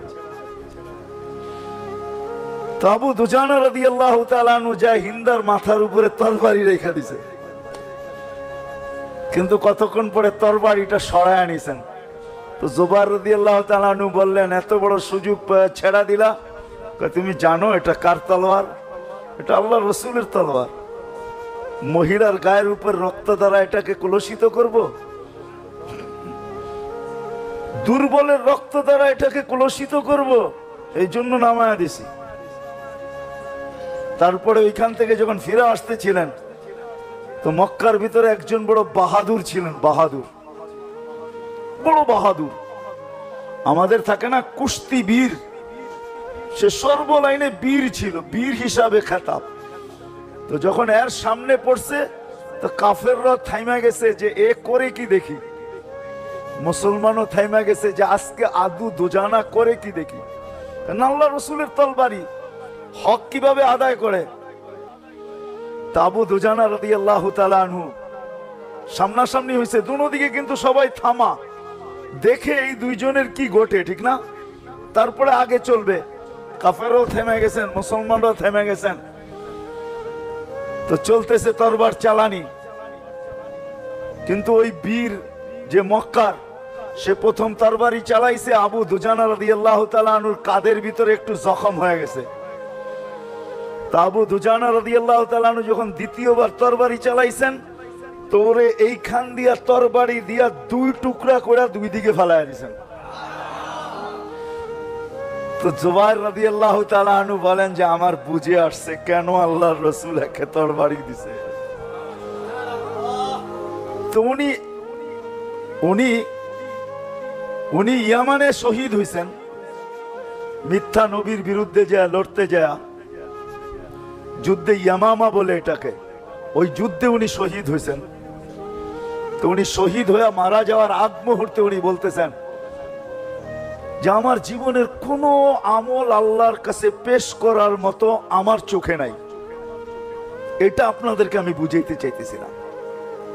তো আবু দুজানা রাদিয়াল্লাহু তাআলা আনহু যায় হিন্দার মাথার উপরে তরবারি রেখে দিছে, কিন্তু কতক্ষণ পরে তরবারিটা সরায় আনিছেন। তো জুবাইর রাদিয়াল্লাহু তাআলা আনহু বললেন, এত বড় সুযোগ ছেড়া দিলা? তুমি জানো এটা কার তলোয়ার? এটা আল্লাহর রাসূলের তলোয়ার। মহিলার গায়ের উপর রক্ত দ্বারা এটাকে কলুষিত করব? দুর্বলের রক্ত দ্বারা এটাকে কলুষিত করব? এই জন্য নামায়া দিছি। তারপরে ওইখান থেকে যখন ফিরে আসতেছিলেন, তো মক্কার ভিতরে একজন বড় বাহাদুর ছিলেন, বাহাদুর, বড় বাহাদুর। আমাদের থাকে না কুস্তি বীর, সে সর্বলাইনে বীর ছিল, বীর হিসাবে খেতাব। তো যখন এর সামনে পড়ছে, তো কাফেররা থাইমা গেছে যে এ করে কি দেখি, মুসলমানও থাইমা গেছে যে আজকে আদু দুজানা করে কি দেখি। আল্লাহ রসুলের তরবারি হক কিভাবে আদায় করে। আবু দুজানা রাদিয়াল্লাহু তাআলা আনহু সামনাসামনি হয়েছে, দুদিকে কিন্তু সবাই থামা, দেখে এই দুইজনের কি ঘটে, ঠিক না? তারপরে আগে চলবে। কাফেরও থেমে গেছেন, মুসলমানরাও থেমে গেছেন। তো চলতেছে তরবার চালানি, কিন্তু ওই বীর যে মক্কার, সে প্রথম তরবারি চালাইছে। আবু দুজানা রাদিয়াল্লাহু তাআলা আনহুর কাঁধের ভিতরে একটু জখম হয়ে গেছে। তা আবু দুজানা রাদিয়াল্লাহু তাআলা আনহু যখন দ্বিতীয়বার তরবারি চালাইছেন, তো ওরে এইখান দিয়া তরবারি দিয়া দুই টুকরা করে দুই দিকে ফেলাইয়া দিয়েছেন। তো জুবাইর রাদিয়াল্লাহু তাআলা আনহু বলেন যে আমার বুঝে আসছে কেন আল্লাহর রাসূল একে তরবারি দিছে। তো উনি ইয়ামানে শহীদ হইছেন, মিথ্যা নবীর বিরুদ্ধে যা লড়তে যায়, যুদ্ধে ইয়ামামা বলে এটাকে, ওই যুদ্ধে উনি শহীদ হয়েছেন। তো উনি শহীদ হয়ে মারা যাওয়ার আগ মুহূর্তে উনি বলতেছেন যে আমার জীবনের কোন আমল আল্লাহর কাছে পেশ করার মতো আমার চোখে নাই। এটা আপনাদেরকে আমি বুঝাইতে চাইতেছিলাম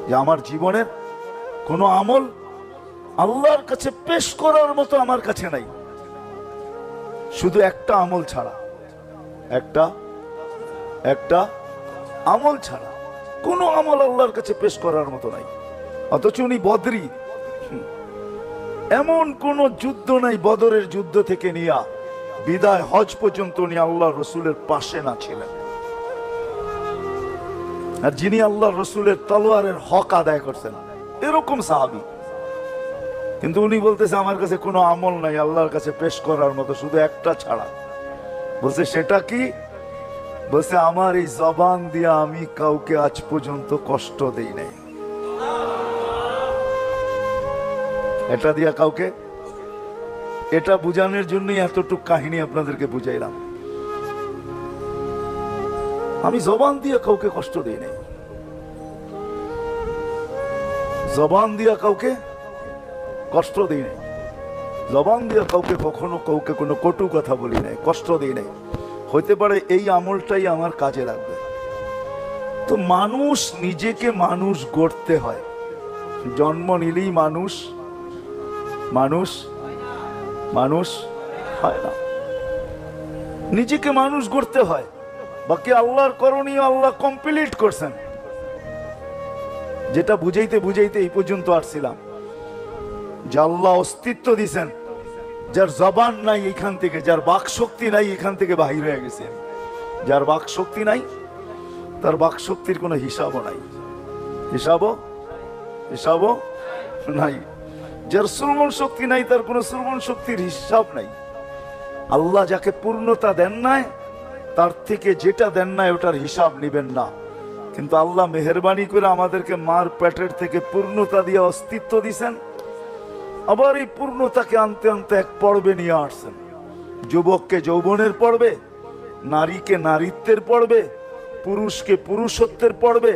যে আমার জীবনের কোন আমল আল্লাহর কাছে পেশ করার মতো আমার কাছে নাই, শুধু একটা আমল ছাড়া, একটা আমল ছাড়া কোন আমল আল্লাহর কাছে পেশ করার মতো নাই। অথচ উনি বদরি, এমন কোন যুদ্ধ নাই বদরের যুদ্ধ থেকে নিয়ে বিদায় হজ পর্যন্ত উনি আল্লাহর রসুলের পাশে না ছিলেন। আর যিনি আল্লাহর রসুলের তলোয়ারের হক আদায় করছেন, এরকম সাহাবী, কিন্তু উনি বলতেছে আমার কাছে কোনো আমল নাই আল্লাহর কাছে পেশ করার মতো, শুধু একটা ছাড়া। বলছে সেটা কি? বলছে আমার এই জবান দিয়ে আমি কাউকে আজ পর্যন্ত কষ্ট দেই নাই। এটা দিয়া কাউকে, এটা বুঝানোর জন্যই এতটুক কাহিনী আপনাদেরকে বুঝাইলাম। আমি জবান দিয়ে কাউকে কষ্ট দেই নাই, জবান দিয়া কাউকে কষ্ট দেই নাই, জবান দিয়া কাউকে কখনো কাউকে কোনো কটু কথা বলি নাই, কষ্ট দেই নাই। হইতে পারে এই আমলটাই আমার কাজে লাগবে। তো মানুষ নিজেকে মানুষ গড়তে হয়, জন্ম নিলেই মানুষ হয় না, নিজেকে মানুষ গড়তে হয়। বাকি আল্লাহর করণীয় আল্লাহ কমপ্লিট করছেন। যেটা বুঝাইতে বুঝাইতে এই পর্যন্ত আসছিলাম যে আল্লাহ অস্তিত্ব দিছেন, যার জবান নাই এখান থেকে, যার বাক শক্তি নাই এখান থেকে বাহির হয়ে গেছে। যার বাক শক্তি নাই তার বাক শক্তির কোনো হিসাবও নাই, হিসাবও নাই। যার শ্রবণ শক্তি নাই তার কোনো শ্রবণ শক্তির হিসাব নাই। আল্লাহ যাকে পূর্ণতা দেন নাই তার থেকে যেটা দেন নাই ওটার হিসাব নিবেন না। কিন্তু আল্লাহ মেহেরবানি করে আমাদেরকে মার পেটের থেকে পূর্ণতা দিয়ে অস্তিত্ব দিছেন, আবার এই পূর্ণতাকে আনতে আনতে এক পর্বে নিয়ে আসছেন। যুবককে যৌবনের পর্বে, নারীকে নারীত্বের পর্বে, পুরুষকে পুরুষত্বের পর্বে।